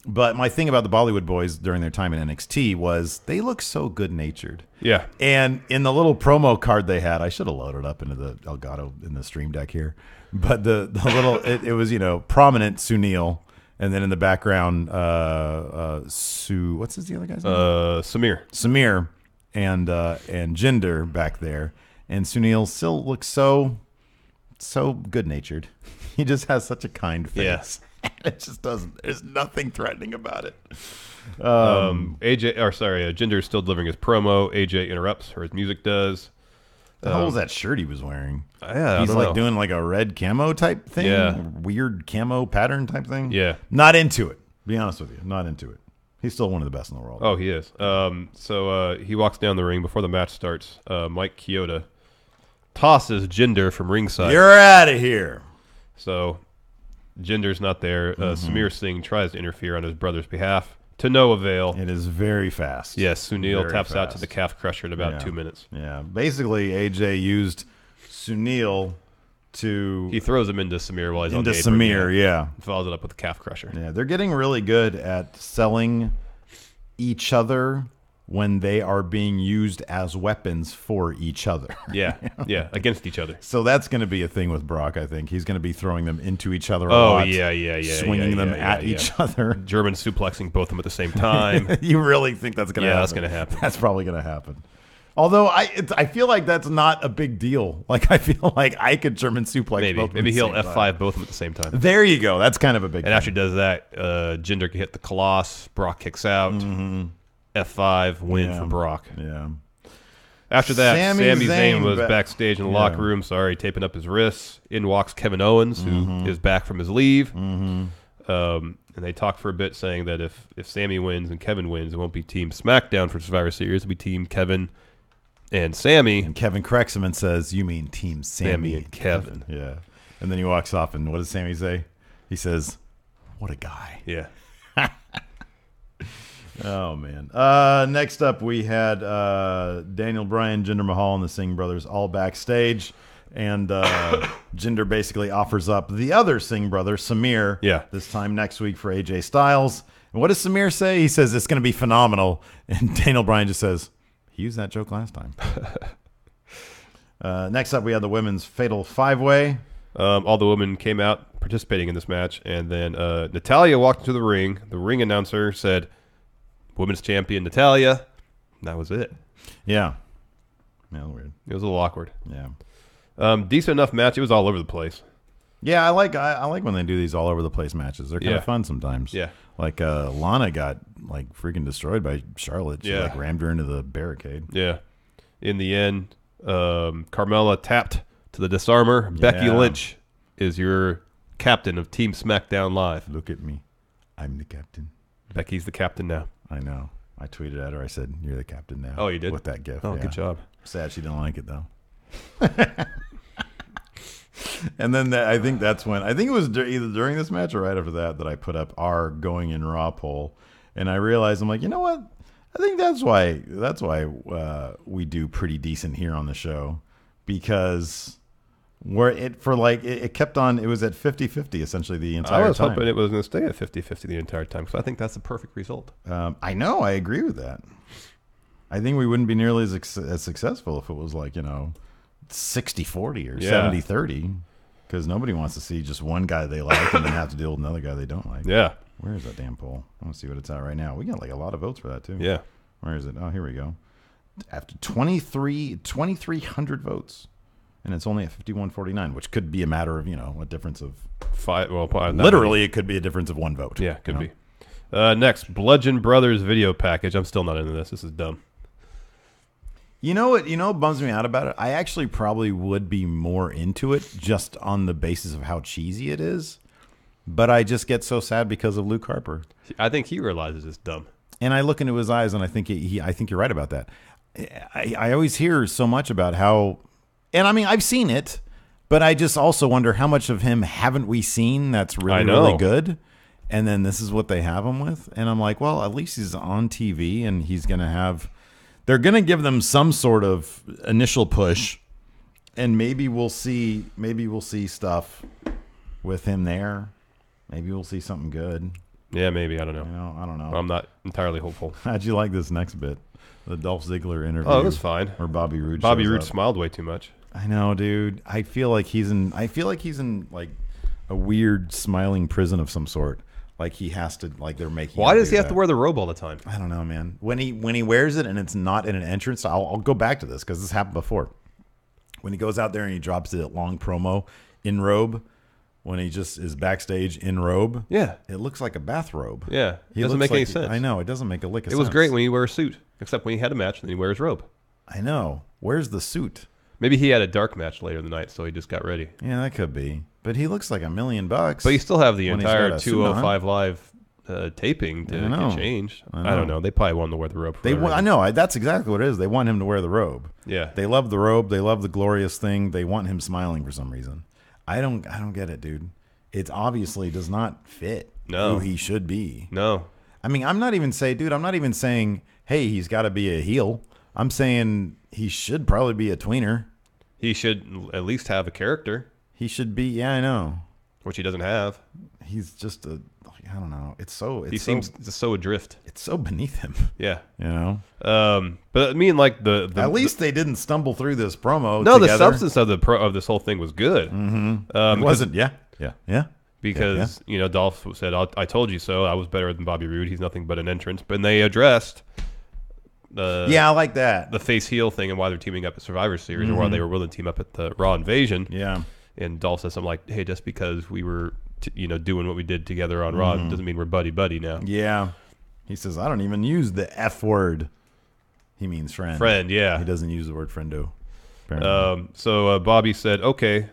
Speaker 1: but my thing about the Bollywood boys during their time in NXT was they look so good natured.
Speaker 3: Yeah.
Speaker 1: And in the little promo card they had, I should have loaded up into the Elgato in the stream deck here, but the little it was prominent Sunil. And then in the background, what's the other guy's name? Samir and Jinder back there. And Sunil still looks so good natured. He just has such a kind face.
Speaker 3: Yes.
Speaker 1: It just doesn't. There's nothing threatening about it.
Speaker 3: Jinder's still delivering his promo. AJ interrupts, or his music does.
Speaker 1: The hell was that shirt he was wearing?
Speaker 3: Yeah,
Speaker 1: he's doing like a red camo type thing.
Speaker 3: Yeah.
Speaker 1: Weird camo pattern type thing.
Speaker 3: Yeah.
Speaker 1: Not into it. Be honest with you. Not into it. He's still one of the best in the world.
Speaker 3: Oh, he is. So he walks down the ring before the match starts. Mike Chioda tosses Jinder from ringside.
Speaker 1: You're out of here.
Speaker 3: So Jinder's not there. Samir Singh tries to interfere on his brother's behalf. To no avail.
Speaker 1: It is very fast.
Speaker 3: Yes, Sunil taps out to the calf crusher in about 2 minutes.
Speaker 1: Yeah. Basically, AJ used Sunil to...
Speaker 3: He throws him into Samir while he's on the apron.
Speaker 1: Into Samir, yeah.
Speaker 3: Follows it up with the calf crusher.
Speaker 1: Yeah, they're getting really good at selling each other when they are being used as weapons for each other.
Speaker 3: Yeah, against each other.
Speaker 1: So that's going to be a thing with Brock, I think. He's going to be throwing them into each other a lot. Swinging them at each other.
Speaker 3: German suplexing both of them at the same time.
Speaker 1: You really think that's going to happen?
Speaker 3: Yeah, that's going to happen.
Speaker 1: That's probably going to happen. Although I feel like that's not a big deal. Like I feel like I could German suplex both.
Speaker 3: Maybe he'll F5 both of them at the same time.
Speaker 1: There you go. That's kind of a big.
Speaker 3: And after he does that, Jinder can hit the Colossus. Brock kicks out. F5 win for Brock.
Speaker 1: Yeah.
Speaker 3: After that,
Speaker 1: Sami
Speaker 3: Sami Zayn
Speaker 1: Zayn
Speaker 3: was backstage in the locker room, taping up his wrists. In walks Kevin Owens, who is back from his leave. And they talk for a bit, saying that if Sami wins and Kevin wins, it won't be Team SmackDown for Survivor Series. It'll be Team Kevin and Sami.
Speaker 1: And Kevin corrects him and says, "You mean Team Sami
Speaker 3: and Kevin."
Speaker 1: Yeah. And then he walks off, and what does Sami say? He says, "What a guy."
Speaker 3: Yeah.
Speaker 1: Oh, man. Next up, we had Daniel Bryan, Jinder Mahal, and the Singh brothers all backstage. And Jinder basically offers up the other Singh brother, Samir, this time next week for AJ Styles. And what does Samir say? He says, it's going to be phenomenal. And Daniel Bryan just says, he used that joke last time. Next up, we had the women's Fatal 5-Way.
Speaker 3: All the women came out participating in this match. And then Natalya walked into the ring. The ring announcer said, Women's Champion Natalya. And that was it.
Speaker 1: Yeah. Yeah, weird.
Speaker 3: It was a little awkward.
Speaker 1: Yeah.
Speaker 3: Decent enough match. It was all over the place.
Speaker 1: Yeah, I like when they do these all over the place matches. They're kind of fun sometimes.
Speaker 3: Yeah.
Speaker 1: Like Lana got like freaking destroyed by Charlotte. She like rammed her into the barricade.
Speaker 3: Yeah. In the end, Carmella tapped to the disarmer. Yeah. Becky Lynch is your captain of Team SmackDown Live.
Speaker 1: Look at me. I'm the captain.
Speaker 3: Becky's the captain now.
Speaker 1: I know. I tweeted at her. I said, "You're the captain now."
Speaker 3: Oh, you did?
Speaker 1: With that gif.
Speaker 3: Oh, good job.
Speaker 1: Sad she didn't like it though. And then I think that's when it was either during this match or right after that I put up our going in Raw poll, and I realized I'm like, you know what? I think that's why we do pretty decent here on the show, because it kept on. It was at 50-50 essentially the entire time.
Speaker 3: I was hoping it was going to stay at 50-50 the entire time, because I think that's the perfect result.
Speaker 1: I know. I agree with that. I think we wouldn't be nearly as successful if it was like 60-40 or 70-30, because nobody wants to see just one guy they like and then have to deal with another guy they don't like.
Speaker 3: Yeah.
Speaker 1: Where is that damn poll? I want to see what it's at right now. We got like a lot of votes for that too.
Speaker 3: Yeah.
Speaker 1: Where is it? Oh, here we go. After 2,300 votes. And it's only at 51-49, which could be a matter of, a difference of
Speaker 3: 5. Well,
Speaker 1: literally, it could be a difference of one vote.
Speaker 3: Yeah, could be. Next, Bludgeon Brothers video package. I'm still not into this. This is dumb.
Speaker 1: You know what bums me out about it? I actually probably would be more into it just on the basis of how cheesy it is. But I just get so sad because of Luke Harper.
Speaker 3: I think he realizes it's dumb.
Speaker 1: And I look into his eyes, and I think I think you're right about that. I always hear so much about how, and I mean, I've seen it, but I just also wonder how much of him haven't we seen that's really good? And then this is what they have him with. And I'm like, well, at least he's on TV, and he's going to have, they're going to give them some sort of initial push, and maybe we'll see stuff with him there. Maybe we'll see something good.
Speaker 3: Yeah, maybe. I don't know.
Speaker 1: I don't know.
Speaker 3: I'm not entirely hopeful.
Speaker 1: How'd you like this next bit? The Dolph Ziggler interview.
Speaker 3: Oh, it was fine.
Speaker 1: Where Bobby Roode
Speaker 3: smiled way too much.
Speaker 1: I know, dude. I feel like he's in like a weird smiling prison of some sort. Like he has to, like they're making.
Speaker 3: Why does he have to wear the robe all the time?
Speaker 1: I don't know, man. When he wears it and it's not in an entrance, I'll go back to this because this happened before. When he goes out there and he drops it at long promo in robe, when he just is backstage in robe, it looks like a bathrobe.
Speaker 3: Yeah, it doesn't make any sense.
Speaker 1: I know, it doesn't make a lick of sense.
Speaker 3: It was great when he wore a suit, except when he had a match and then he wears robe.
Speaker 1: I know. Where's the suit?
Speaker 3: Maybe he had a dark match later in the night, so he just got ready.
Speaker 1: Yeah, that could be. But he looks like $1 million. But
Speaker 3: you still have the entire 205 Live taping to get changed. I don't know. They probably want him to wear the robe.
Speaker 1: I know. That's exactly what it is. They want him to wear the robe.
Speaker 3: Yeah.
Speaker 1: They love the robe. They love the glorious thing. They want him smiling for some reason. I don't get it, dude. It obviously does not fit who he should be.
Speaker 3: No.
Speaker 1: I mean, I'm not even saying, hey, he's got to be a heel. I'm saying he should probably be a tweener. He
Speaker 3: should at least have a character.
Speaker 1: He should be, yeah, I know.
Speaker 3: Which he doesn't have.
Speaker 1: He's just I don't know.
Speaker 3: He seems so adrift.
Speaker 1: It's so beneath him.
Speaker 3: Yeah.
Speaker 1: You know?
Speaker 3: But I mean, like
Speaker 1: at least they didn't stumble through this promo
Speaker 3: No,
Speaker 1: together.
Speaker 3: The substance of this whole thing was good.
Speaker 1: Mm-hmm. It wasn't, yeah.
Speaker 3: Because, Dolph said, I told you so. I was better than Bobby Roode. He's nothing but an entrance. But they addressed
Speaker 1: I like that.
Speaker 3: The face-heel thing and why they're teaming up at Survivor Series or why they were willing to team up at the Raw Invasion.
Speaker 1: Yeah.
Speaker 3: And Dolph says something like, hey, just because we were, doing what we did together on Raw doesn't mean we're buddy-buddy now.
Speaker 1: Yeah. He says, I don't even use the F word. He means friend.
Speaker 3: Friend, yeah.
Speaker 1: He doesn't use the word friendo.
Speaker 3: So Bobby said, okay,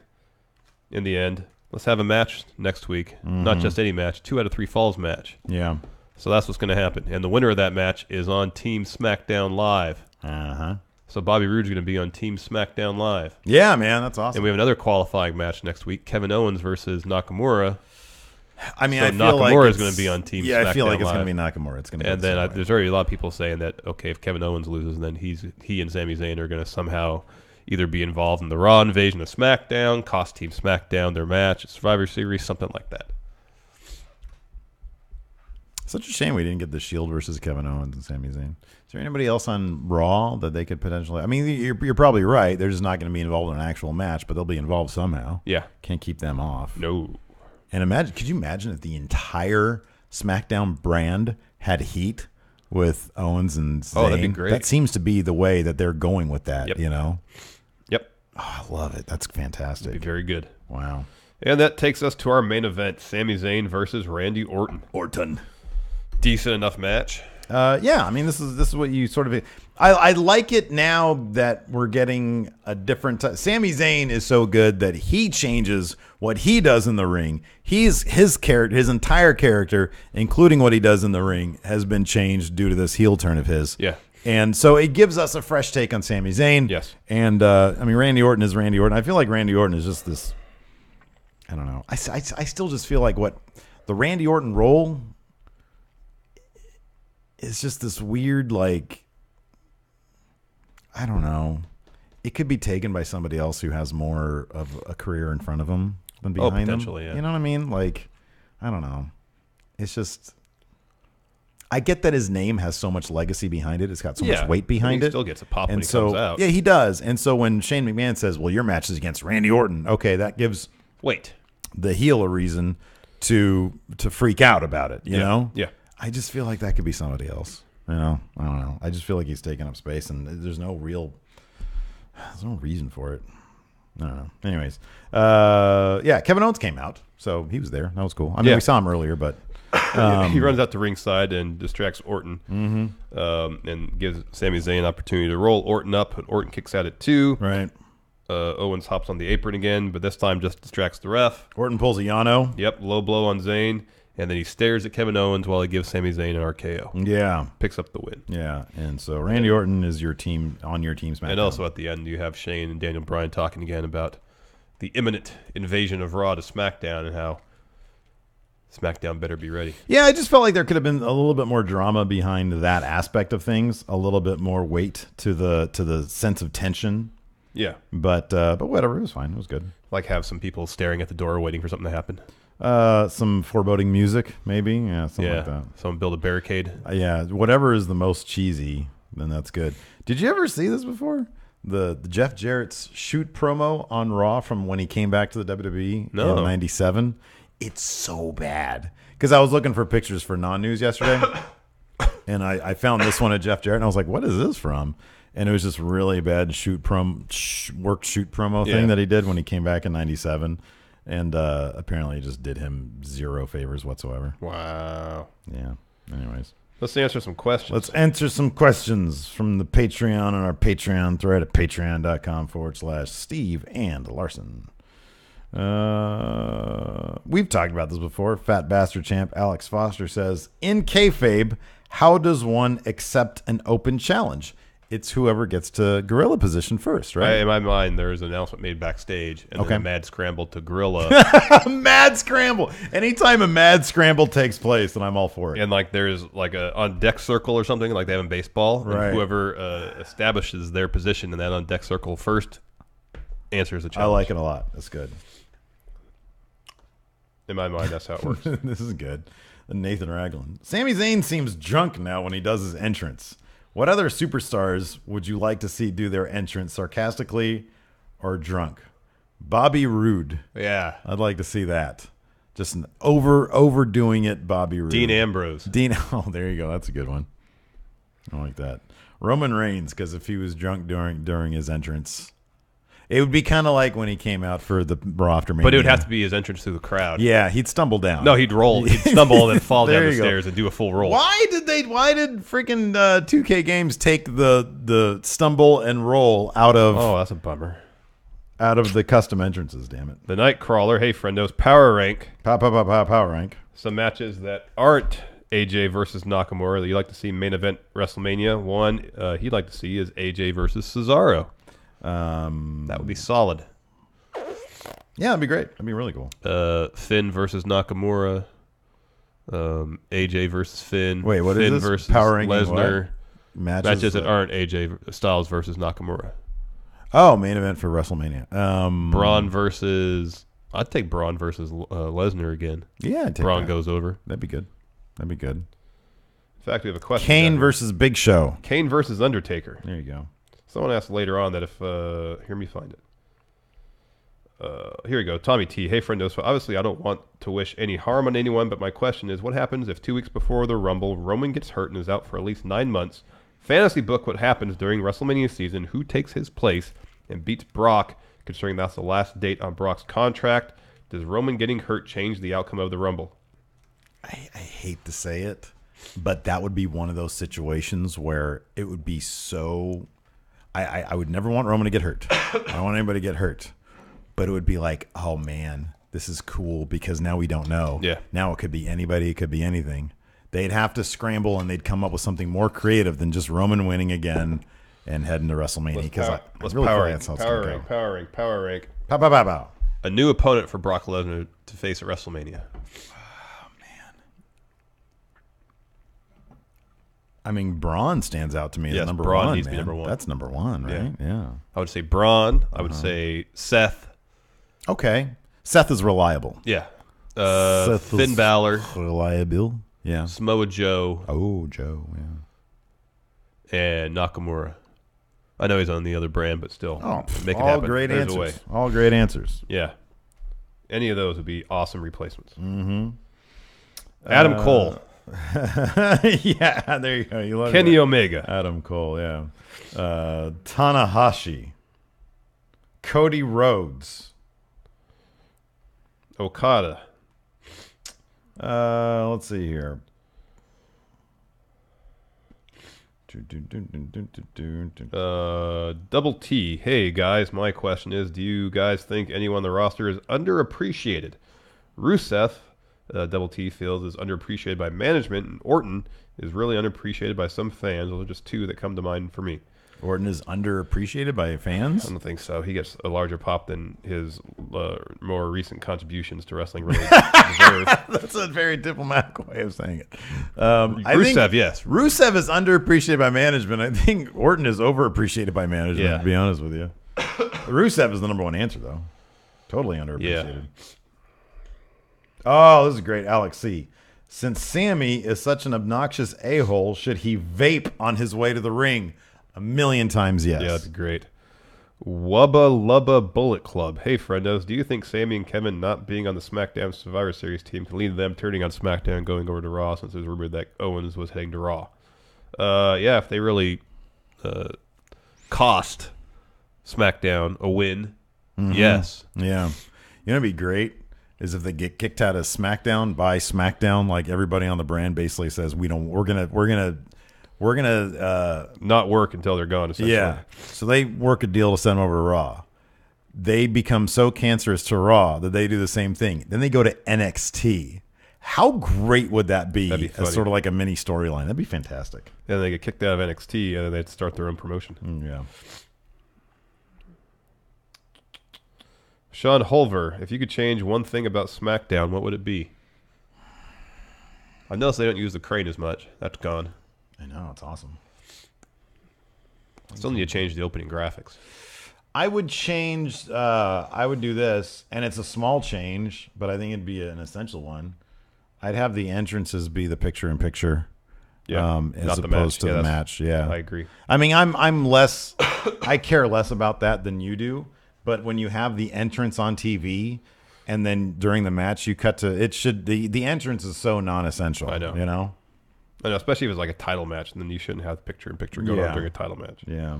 Speaker 3: in the end, let's have a match next week. Not just any match, 2 out of 3 falls match.
Speaker 1: Yeah.
Speaker 3: So that's what's going to happen. And the winner of that match is on Team SmackDown Live.
Speaker 1: Uh-huh.
Speaker 3: So Bobby Roode's going to be on Team SmackDown Live.
Speaker 1: Yeah, man, that's awesome.
Speaker 3: And we have another qualifying match next week, Kevin Owens versus Nakamura.
Speaker 1: I mean,
Speaker 3: so
Speaker 1: I feel like
Speaker 3: Nakamura is going to be on Team SmackDown Live.
Speaker 1: Yeah, I feel like it's going to be Nakamura. It's going to be.
Speaker 3: And then there's already a lot of people saying that, okay, if Kevin Owens loses, then he and Sami Zayn are going to somehow either be involved in the Raw invasion of SmackDown, cost Team SmackDown their match, Survivor Series, something like that.
Speaker 1: Such a shame we didn't get the Shield versus Kevin Owens and Sami Zayn. Is there anybody else on Raw that they could potentially... I mean, you're probably right. They're just not going to be involved in an actual match, but they'll be involved somehow.
Speaker 3: Yeah.
Speaker 1: Can't keep them off.
Speaker 3: No.
Speaker 1: And could you imagine if the entire SmackDown brand had heat with Owens and Zayn?
Speaker 3: Oh, that'd be great.
Speaker 1: That seems to be the way that they're going with that,
Speaker 3: Yep.
Speaker 1: you know?
Speaker 3: Yep.
Speaker 1: Oh, I love it. That's fantastic.
Speaker 3: It'd be very good.
Speaker 1: Wow.
Speaker 3: And that takes us to our main event, Sami Zayn versus Randy Orton. Decent enough match.
Speaker 1: Yeah, I mean, this is what you sort of... I like it now that we're getting a different... Sami Zayn is so good that he changes what he does in the ring. His entire character, including what he does in the ring, has been changed due to this heel turn of his.
Speaker 3: Yeah.
Speaker 1: And so it gives us a fresh take on Sami Zayn.
Speaker 3: Yes.
Speaker 1: And, I mean, Randy Orton is Randy Orton. I feel like Randy Orton is just this... I don't know. I still just feel like what... The Randy Orton role... It's just this weird, like, I don't know. It could be taken by somebody else who has more of a career in front of them than behind them.
Speaker 3: Potentially, yeah.
Speaker 1: You know what I mean? Like, I don't know. It's just, I get that his name has so much legacy behind it. It's got so much weight behind it.
Speaker 3: He still gets a pop when he
Speaker 1: so,
Speaker 3: comes out.
Speaker 1: Yeah, he does. And so when Shane McMahon says, well, your match is against Randy Orton, okay, that gives the heel a reason to freak out about it, you know?
Speaker 3: Yeah.
Speaker 1: I just feel like that could be somebody else. You know, I don't know. I just feel like he's taking up space, and there's no reason for it. I don't know. Anyways, yeah, Kevin Owens came out, so he was there. That was cool. I mean, we saw him earlier, but
Speaker 3: he runs out to ringside and distracts Orton, and gives Sami Zayn an opportunity to roll Orton up. And Orton kicks out at 2.
Speaker 1: Right.
Speaker 3: Owens hops on the apron again, but this time just distracts the ref.
Speaker 1: Orton pulls a Yano.
Speaker 3: Yep, low blow on Zayn. And then he stares at Kevin Owens while he gives Sami Zayn an RKO.
Speaker 1: Yeah.
Speaker 3: Picks up the win.
Speaker 1: Yeah. And so Randy Orton is your team on your team's SmackDown.
Speaker 3: And also at the end, you have Shane and Daniel Bryan talking again about the imminent invasion of Raw to SmackDown and how SmackDown better be ready.
Speaker 1: Yeah, I just felt like there could have been a little bit more drama behind that aspect of things, a little bit more weight to the sense of tension.
Speaker 3: Yeah.
Speaker 1: But whatever, it was fine. It was good.
Speaker 3: Like have some people staring at the door waiting for something to happen.
Speaker 1: Some foreboding music, maybe. Yeah, something like that.
Speaker 3: Someone build a barricade.
Speaker 1: Yeah, whatever is the most cheesy, then that's good. Did you ever see this before? The Jeff Jarrett's shoot promo on Raw from when he came back to the WWE in '97. It's so bad. Because I was looking for pictures for non-news yesterday, and I found this one of Jeff Jarrett, and I was like, what is this from? And it was just really bad shoot promo thing that he did when he came back in '97. And apparently it just did him zero favors whatsoever.
Speaker 3: Wow.
Speaker 1: Yeah. Anyways.
Speaker 3: Let's answer some questions.
Speaker 1: Let's answer some questions from the Patreon on our Patreon thread at patreon.com/Steve and Larson. We've talked about this before. Fat Bastard Champ Alex Foster says, in kayfabe, how does one accept an open challenge? It's whoever gets to gorilla position first, right?
Speaker 3: In my mind, there's an announcement made backstage, and then a mad scramble to gorilla.
Speaker 1: Mad scramble. Anytime a mad scramble takes place, then I'm all for it.
Speaker 3: And like there's like a on deck circle or something like they have in baseball.
Speaker 1: Right.
Speaker 3: And whoever establishes their position in that on deck circle first answers the challenge.
Speaker 1: I like it a lot. That's good.
Speaker 3: In my mind, that's how it works.
Speaker 1: This is good. Nathan Ragland. Sami Zayn seems drunk now when he does his entrance. What other superstars would you like to see do their entrance sarcastically or drunk? Bobby Roode.
Speaker 3: Yeah.
Speaker 1: I'd like to see that. Just an overdoing it, Bobby Roode.
Speaker 3: Dean Ambrose.
Speaker 1: Oh, there you go. That's a good one. I like that. Roman Reigns, because if he was drunk during his entrance. It would be kind of like when he came out for the Raw after Mania.
Speaker 3: But it would have to be his entrance through the crowd.
Speaker 1: Yeah, he'd stumble down.
Speaker 3: No, he'd roll. He'd stumble and then fall down the
Speaker 1: you go.
Speaker 3: stairs and do a full roll.
Speaker 1: Why did freaking 2K Games take the stumble and roll out of
Speaker 3: Oh, that's a bummer.
Speaker 1: out of the custom entrances? Damn it!
Speaker 3: The Nightcrawler. Hey, friendos. Power rank.
Speaker 1: Power rank.
Speaker 3: Some matches that aren't AJ versus Nakamura that you like to see main event WrestleMania. One he'd like to see is AJ versus Cesaro. That would be solid.
Speaker 1: Yeah, that'd be great. That'd be really cool.
Speaker 3: Finn versus Nakamura. AJ versus Finn.
Speaker 1: Wait, what
Speaker 3: Finn
Speaker 1: is this?
Speaker 3: versus
Speaker 1: Power ranking
Speaker 3: Lesnar.
Speaker 1: what?
Speaker 3: Matches that aren't AJ Styles versus Nakamura.
Speaker 1: Oh, main event for WrestleMania.
Speaker 3: Braun versus. I'd take Braun versus Lesnar again.
Speaker 1: Yeah, I'd take
Speaker 3: Braun
Speaker 1: that.
Speaker 3: goes over.
Speaker 1: That'd be good. That'd be good.
Speaker 3: In fact, we have a question.
Speaker 1: Kane versus Big Show.
Speaker 3: Kane versus Undertaker.
Speaker 1: There you go.
Speaker 3: Someone asked later on that if hear me find it. Here we go. Tommy T. Hey, friendo. So obviously, I don't want to wish any harm on anyone, but my question is, what happens if 2 weeks before the Rumble, Roman gets hurt and is out for at least 9 months? Fantasy book what happens during WrestleMania season, who takes his place and beats Brock, considering that's the last date on Brock's contract. Does Roman getting hurt change the outcome of the Rumble?
Speaker 1: I hate to say it, but that would be one of those situations where it would be so... I would never want Roman to get hurt. I don't want anybody to get hurt. But it would be like, oh, man, this is cool because now we don't know.
Speaker 3: Yeah.
Speaker 1: Now it could be anybody. It could be anything. They'd have to scramble and they'd come up with something more creative than just Roman winning again and heading to WrestleMania. Because
Speaker 3: Let's
Speaker 1: really
Speaker 3: power
Speaker 1: feel
Speaker 3: rank.
Speaker 1: that's how it's
Speaker 3: Power
Speaker 1: gonna
Speaker 3: rank.
Speaker 1: go.
Speaker 3: Power rank. Power rank.
Speaker 1: Pow, pow, pow, pow.
Speaker 3: A new opponent for Brock Lesnar to face at WrestleMania.
Speaker 1: I mean, Braun stands out to me as
Speaker 3: Yes,
Speaker 1: number
Speaker 3: Braun
Speaker 1: one.
Speaker 3: needs to be
Speaker 1: man.
Speaker 3: number one.
Speaker 1: That's number one, right? Yeah.
Speaker 3: I would say Braun. I would say Seth.
Speaker 1: Okay. Seth is reliable.
Speaker 3: Yeah.
Speaker 1: Seth
Speaker 3: Finn
Speaker 1: is
Speaker 3: Balor.
Speaker 1: reliable. Yeah.
Speaker 3: Samoa Joe.
Speaker 1: Oh, Joe. Yeah.
Speaker 3: And Nakamura. I know he's on the other brand, but still, make it
Speaker 1: all
Speaker 3: happen.
Speaker 1: great
Speaker 3: There's
Speaker 1: answers.
Speaker 3: a way.
Speaker 1: All great answers.
Speaker 3: Yeah. Any of those would be awesome replacements. Mm-hmm. Adam Cole.
Speaker 1: Yeah, there you go. You love
Speaker 3: Kenny
Speaker 1: it.
Speaker 3: Omega.
Speaker 1: Adam Cole, yeah. Tanahashi. Cody Rhodes.
Speaker 3: Okada.
Speaker 1: Let's see here.
Speaker 3: Double T. Hey, guys, my question is, do you guys think anyone on the roster is underappreciated? Rusev, Double T feels, is underappreciated by management, and Orton is really underappreciated by some fans. Those are just two that come to mind for me.
Speaker 1: Orton is underappreciated by fans?
Speaker 3: I don't think so. He gets a larger pop than his more recent contributions to wrestling really deserve.
Speaker 1: That's a very diplomatic way of saying it.
Speaker 3: Rusev, yes.
Speaker 1: Rusev is underappreciated by management. I think Orton is overappreciated by management,
Speaker 3: Yeah.
Speaker 1: to be honest with you. Rusev is the number one answer, though. Totally underappreciated.
Speaker 3: Yeah.
Speaker 1: Oh, this is great. Alex C. Since Sami is such an obnoxious a-hole, should he vape on his way to the ring? 1,000,000 times yes.
Speaker 3: Yeah, that's great. Wubba Lubba Bullet Club. Hey, friendos, do you think Sami and Kevin not being on the SmackDown Survivor Series team can lead to them turning on SmackDown and going over to Raw, since there's rumored that Owens was heading to Raw? Yeah, if they really cost SmackDown a win, yes.
Speaker 1: Yeah. You know what'd be great is if they get kicked out of SmackDown by SmackDown, like everybody on the brand basically says, we're gonna
Speaker 3: Not work until they're gone, essentially.
Speaker 1: yeah. So they work a deal to send them over to Raw. They become so cancerous to Raw that they do the same thing. Then they go to NXT. How great would that be?
Speaker 3: That'd be funny.
Speaker 1: As sort of like a mini storyline. That'd be fantastic.
Speaker 3: And they get kicked out of NXT, and then they'd start their own promotion.
Speaker 1: Yeah.
Speaker 3: Sean Hulver, if you could change one thing about SmackDown, what would it be? I noticed they don't use the crane as much. That's gone.
Speaker 1: I know. It's awesome.
Speaker 3: Still need to change the opening graphics.
Speaker 1: I would change. I would do this, and it's a small change, but I think it'd be an essential one. I'd have the entrances be the picture-in-picture, as opposed to the match. Yeah,
Speaker 3: I agree.
Speaker 1: I mean, I'm less. I care less about that than you do. But when you have the entrance on TV, and then during the match you cut to it, should the entrance is so non-essential.
Speaker 3: I know.
Speaker 1: You know.
Speaker 3: I know, especially if it's like a title match, and then you shouldn't have picture-in-picture going on during a title match.
Speaker 1: Yeah.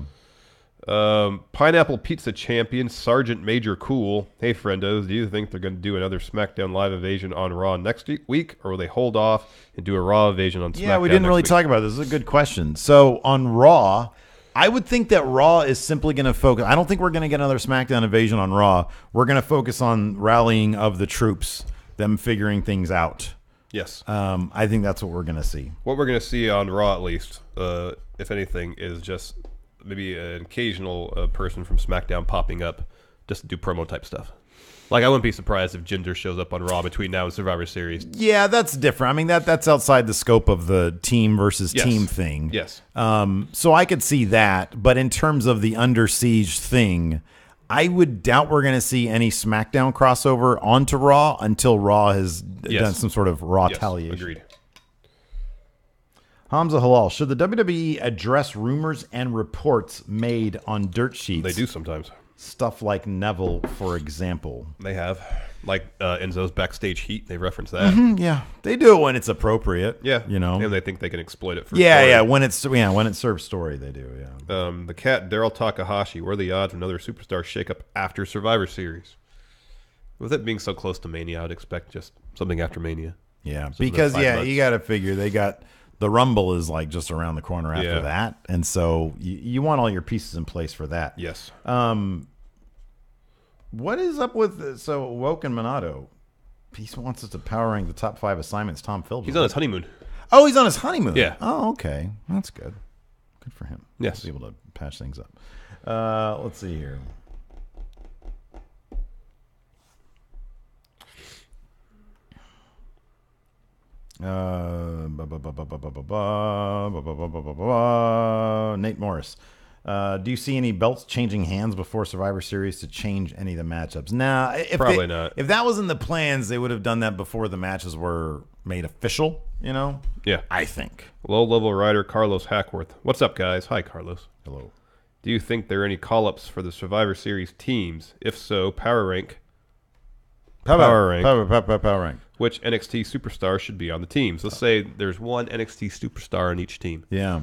Speaker 3: Pineapple Pizza Champion Sergeant Major Cool. Hey, friendos, do you think they're going to do another SmackDown Live Evasion on Raw next week, or will they hold off and do a Raw Evasion on SmackDown?
Speaker 1: Yeah, we didn't really talk about this. This is a good question. So on Raw, I would think that Raw is simply going to focus. I don't think we're going to get another SmackDown Evasion on Raw. We're going to focus on rallying of the troops, them figuring things out.
Speaker 3: Yes.
Speaker 1: I think that's what we're going to see.
Speaker 3: What we're going to see on Raw, at least, if anything, is just maybe an occasional person from SmackDown popping up just to do promo type stuff. Like, I wouldn't be surprised if Jinder shows up on Raw between now and Survivor Series.
Speaker 1: Yeah, that's different. I mean, that's outside the scope of the team versus team thing.
Speaker 3: Yes.
Speaker 1: So I could see that. But in terms of the Under Siege thing, I would doubt we're going to see any SmackDown crossover onto Raw until Raw has done some sort of Rawtaliation.
Speaker 3: Yes, agreed.
Speaker 1: Hamza Halal, should the WWE address rumors and reports made on dirt sheets?
Speaker 3: They do sometimes.
Speaker 1: Stuff like Neville, for example.
Speaker 3: They have. Like Enzo's backstage heat, they reference that.
Speaker 1: Yeah, they do it when it's appropriate.
Speaker 3: Yeah,
Speaker 1: you know,
Speaker 3: and they think they can exploit it for
Speaker 1: story. When it serves story, they do. Yeah.
Speaker 3: The cat Daryl Takahashi. What are the odds of another superstar shakeup after Survivor Series? With it being so close to Mania, I'd expect just something after Mania.
Speaker 1: Yeah, because you got to figure they got the Rumble is like just around the corner after that, and so you want all your pieces in place for that.
Speaker 3: Yes.
Speaker 1: What is up with Woke and Minato? He wants us to power rank the top 5 assignments. Tom Phillips.
Speaker 3: He's on his honeymoon.
Speaker 1: Oh, he's on his honeymoon.
Speaker 3: Yeah.
Speaker 1: Oh, okay. That's good. Good for him.
Speaker 3: Yes.
Speaker 1: He's able to patch things up. Let's see here. Nate Morris. Do you see any belts changing hands before Survivor Series to change any of the matchups? Nah,
Speaker 3: probably not.
Speaker 1: If that was in the plans, they would have done that before the matches were made official, you know?
Speaker 3: Yeah.
Speaker 1: I think.
Speaker 3: Low-level rider Carlos Hackworth. What's up, guys? Hi, Carlos.
Speaker 1: Hello.
Speaker 3: Do you think there are any call-ups for the Survivor Series teams? If so, power rank.
Speaker 1: Power rank.
Speaker 3: Which NXT superstar should be on the teams? Let's say there's one NXT superstar on each team.
Speaker 1: Yeah.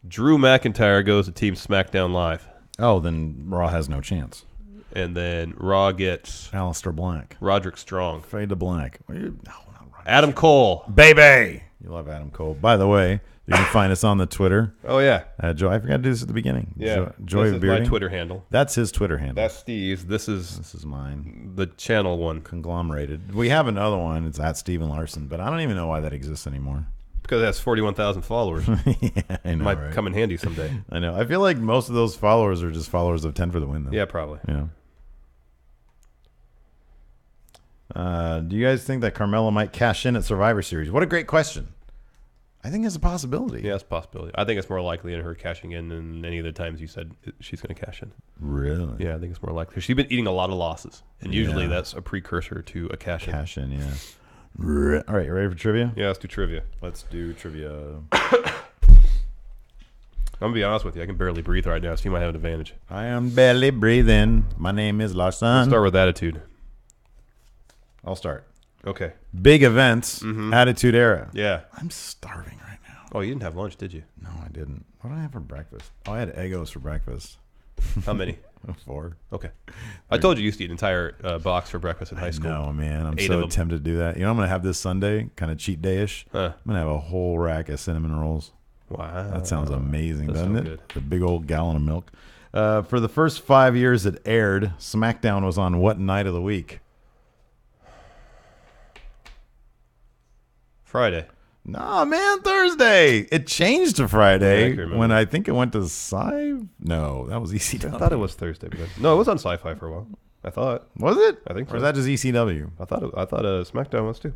Speaker 3: Drew McIntyre goes to Team SmackDown Live.
Speaker 1: Oh, then Raw has no chance.
Speaker 3: And then Raw gets
Speaker 1: Aleister Black.
Speaker 3: Roderick Strong.
Speaker 1: Fade to Black. No, not
Speaker 3: Adam Cole.
Speaker 1: Baby. You love Adam Cole. By the way, you can find us on the Twitter.
Speaker 3: Oh, yeah.
Speaker 1: Joy. I forgot to do this at the beginning.
Speaker 3: Yeah.
Speaker 1: Joy
Speaker 3: this is my Twitter handle.
Speaker 1: That's his Twitter handle.
Speaker 3: That's Steve's. This is
Speaker 1: mine.
Speaker 3: The channel one.
Speaker 1: Conglomerated. We have another one. It's at Steven Larson, but I don't even know why that exists anymore.
Speaker 3: Because it has 41,000 followers.
Speaker 1: Yeah, I know.
Speaker 3: Might come in handy someday.
Speaker 1: I know. I feel like most of those followers are just followers of 10 for the win, though.
Speaker 3: Yeah, probably.
Speaker 1: Yeah. Do you guys think that Carmella might cash in at Survivor Series? What a great question. I think it's a possibility.
Speaker 3: Yeah, it's a possibility. I think it's more likely in her cashing in than any of the times you said she's going to cash in.
Speaker 1: Really?
Speaker 3: Yeah, I think it's more likely. She's been eating a lot of losses, and usually that's a precursor to a cash in.
Speaker 1: Cash in, yeah. All right, you ready for trivia?
Speaker 3: Yeah, let's do trivia.
Speaker 1: Let's do trivia.
Speaker 3: I'm going to be honest with you. I can barely breathe right now, so you might have an advantage.
Speaker 1: I am barely breathing. My name is Larson.
Speaker 3: Let's start with attitude.
Speaker 1: I'll start.
Speaker 3: Okay.
Speaker 1: Big events, Attitude Era.
Speaker 3: Yeah.
Speaker 1: I'm starving right now.
Speaker 3: Oh, you didn't have lunch, did you?
Speaker 1: No, I didn't. What did I have for breakfast? Oh, I had Eggos for breakfast.
Speaker 3: How many?
Speaker 1: 4.
Speaker 3: Okay. I told you used to eat an entire box for breakfast in high school.
Speaker 1: No, man. I'm
Speaker 3: 8
Speaker 1: so
Speaker 3: of them.
Speaker 1: tempted to do that. You know what I'm going to have this Sunday? Kind of cheat day-ish. I'm going to have a whole rack of cinnamon rolls.
Speaker 3: Wow.
Speaker 1: That sounds amazing, doesn't
Speaker 3: so
Speaker 1: it?
Speaker 3: good.
Speaker 1: The big old gallon of milk. For the first 5 years it aired, SmackDown was on what night of the week?
Speaker 3: Friday.
Speaker 1: Nah, man, Thursday. It changed to Friday
Speaker 3: Yeah,
Speaker 1: when I think it went to Sci. No, that was ECW.
Speaker 3: I thought it was Thursday. No, it was on Sci-Fi for a while. I thought.
Speaker 1: Was it?
Speaker 3: I think so.
Speaker 1: Or is that just ECW?
Speaker 3: I thought SmackDown was too.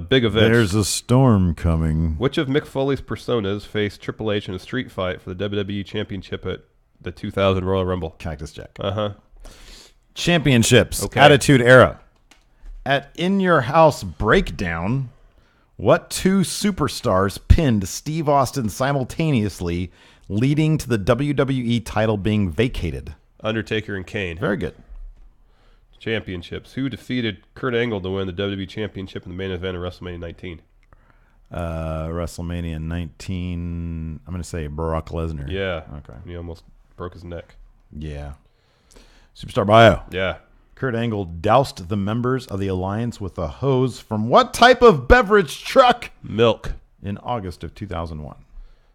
Speaker 3: Big event.
Speaker 1: There's a storm coming.
Speaker 3: Which of Mick Foley's personas faced Triple H in a street fight for the WWE Championship at the 2000 Royal Rumble?
Speaker 1: Cactus Jack.
Speaker 3: Uh-huh.
Speaker 1: Championships.
Speaker 3: Okay.
Speaker 1: Attitude Era. At In Your House Breakdown, what 2 superstars pinned Steve Austin simultaneously, leading to the WWE title being vacated?
Speaker 3: Undertaker and Kane.
Speaker 1: Very good.
Speaker 3: Championships. Who defeated Kurt Angle to win the WWE Championship in the main event of WrestleMania 19?
Speaker 1: WrestleMania 19. I'm going to say Brock Lesnar.
Speaker 3: Yeah.
Speaker 1: Okay.
Speaker 3: You almost broke his neck.
Speaker 1: Yeah. Superstar bio.
Speaker 3: Yeah.
Speaker 1: Kurt Angle doused the members of the Alliance with a hose from what type of beverage truck?
Speaker 3: Milk.
Speaker 1: In August of 2001.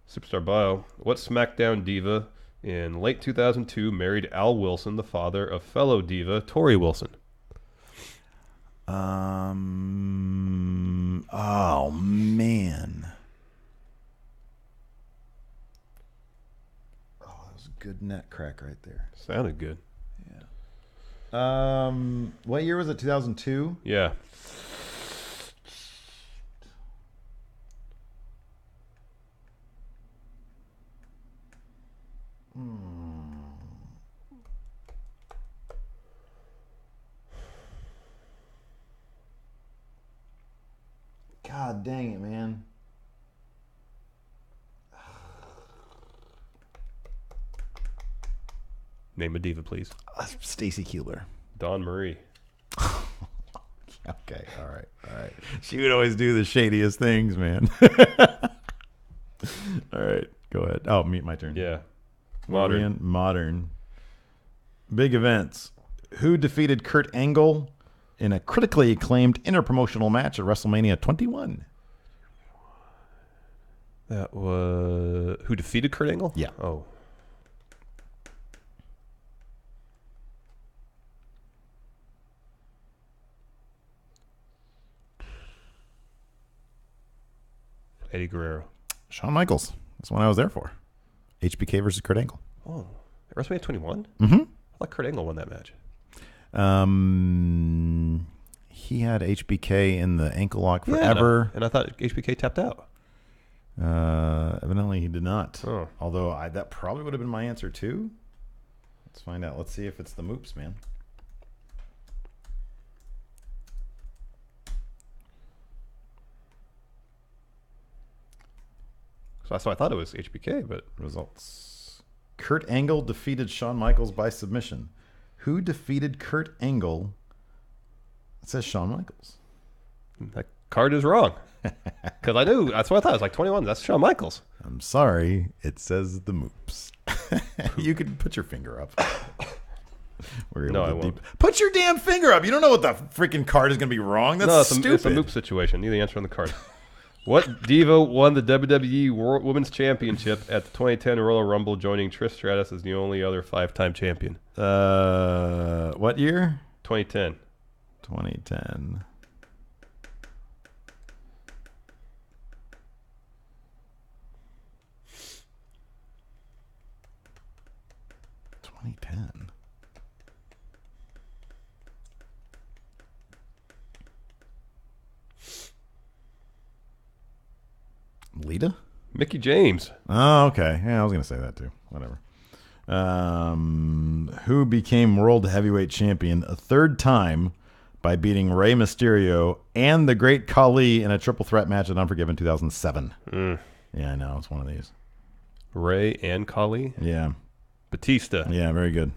Speaker 3: Superstar bio. What SmackDown diva in late 2002 married Al Wilson, the father of fellow diva Tori Wilson?
Speaker 1: Oh, man. Oh, that was a good net crack right there.
Speaker 3: Sounded good.
Speaker 1: Yeah. What year was it? 2002?
Speaker 3: Yeah.
Speaker 1: God dang it, man.
Speaker 3: Name a diva, please.
Speaker 1: Stacy Keibler.
Speaker 3: Dawn Marie.
Speaker 1: Okay, all right. She would always do the shadiest things, man. All right, go ahead. Oh, my turn.
Speaker 3: Yeah.
Speaker 1: Modern. Big events. Who defeated Kurt Angle in a critically acclaimed interpromotional match at WrestleMania 21?
Speaker 3: That was... Who defeated Kurt Angle?
Speaker 1: Yeah.
Speaker 3: Oh. Eddie Guerrero.
Speaker 1: Shawn Michaels. That's what I was there for. HBK versus Kurt Angle.
Speaker 3: Oh. WrestleMania 21?
Speaker 1: Mm-hmm.
Speaker 3: I thought Kurt Angle won that match.
Speaker 1: He had HBK in the ankle lock forever.
Speaker 3: Yeah, and I thought HBK tapped out.
Speaker 1: Evidently he did not.
Speaker 3: Oh.
Speaker 1: Although that probably would have been my answer too. Let's find out. Let's see if it's the moops, man.
Speaker 3: So I thought it was HBK, but...
Speaker 1: Results. Kurt Angle defeated Shawn Michaels by submission. Who defeated Kurt Angle? It says Shawn Michaels.
Speaker 3: That card is wrong. Because I knew. That's what I thought. It was like 21. That's Shawn Michaels.
Speaker 1: I'm sorry. It says the moops. You could put your finger up.
Speaker 3: No, I won't.
Speaker 1: Put your damn finger up. You don't know what the freaking card is going to be wrong. That's stupid.
Speaker 3: It's a moop situation. Need the answer on the card. What diva won the WWE Women's Championship at the 2010 Royal Rumble, joining Trish Stratus as the only other 5-time champion?
Speaker 1: What year?
Speaker 3: 2010.
Speaker 1: 2010. Lita?
Speaker 3: Mickey James.
Speaker 1: Oh, okay. Yeah, I was going to say that too. Whatever. Who became World Heavyweight Champion a third time by beating Rey Mysterio and the Great Khali in a triple threat match at Unforgiven 2007. Yeah, I know. It's one of these.
Speaker 3: Rey and Khali?
Speaker 1: Yeah.
Speaker 3: Batista.
Speaker 1: Yeah, very good.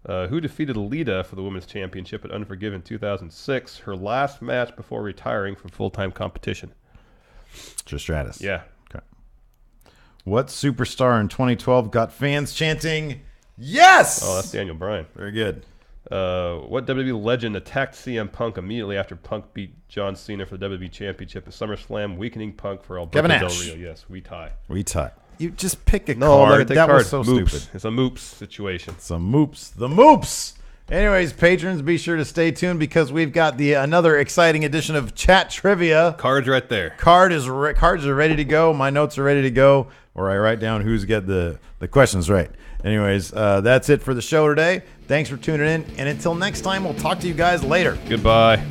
Speaker 3: Who defeated Lita for the Women's Championship at Unforgiven 2006, her last match before retiring from full-time competition?
Speaker 1: Trish Stratus.
Speaker 3: Yeah.
Speaker 1: Okay. What superstar in 2012 got fans chanting, yes?
Speaker 3: Oh, that's Daniel Bryan.
Speaker 1: Very good.
Speaker 3: What WWE legend attacked CM Punk immediately after Punk beat John Cena for the WWE Championship at SummerSlam, weakening Punk for Alberto
Speaker 1: Kevin
Speaker 3: Del
Speaker 1: Nash.
Speaker 3: Rio? Yes, we tie.
Speaker 1: We tie. You just pick a
Speaker 3: No,
Speaker 1: card.
Speaker 3: I'm not gonna take
Speaker 1: That
Speaker 3: card.
Speaker 1: was so
Speaker 3: Moops.
Speaker 1: stupid.
Speaker 3: It's a moops situation.
Speaker 1: Some moops. The moops. Anyways, patrons, be sure to stay tuned because we've got another exciting edition of Chat Trivia.
Speaker 3: Cards right there.
Speaker 1: Cards are ready to go. My notes are ready to go, where I write down who's got the questions right. Anyways, that's it for the show today. Thanks for tuning in, and until next time, we'll talk to you guys later.
Speaker 3: Goodbye.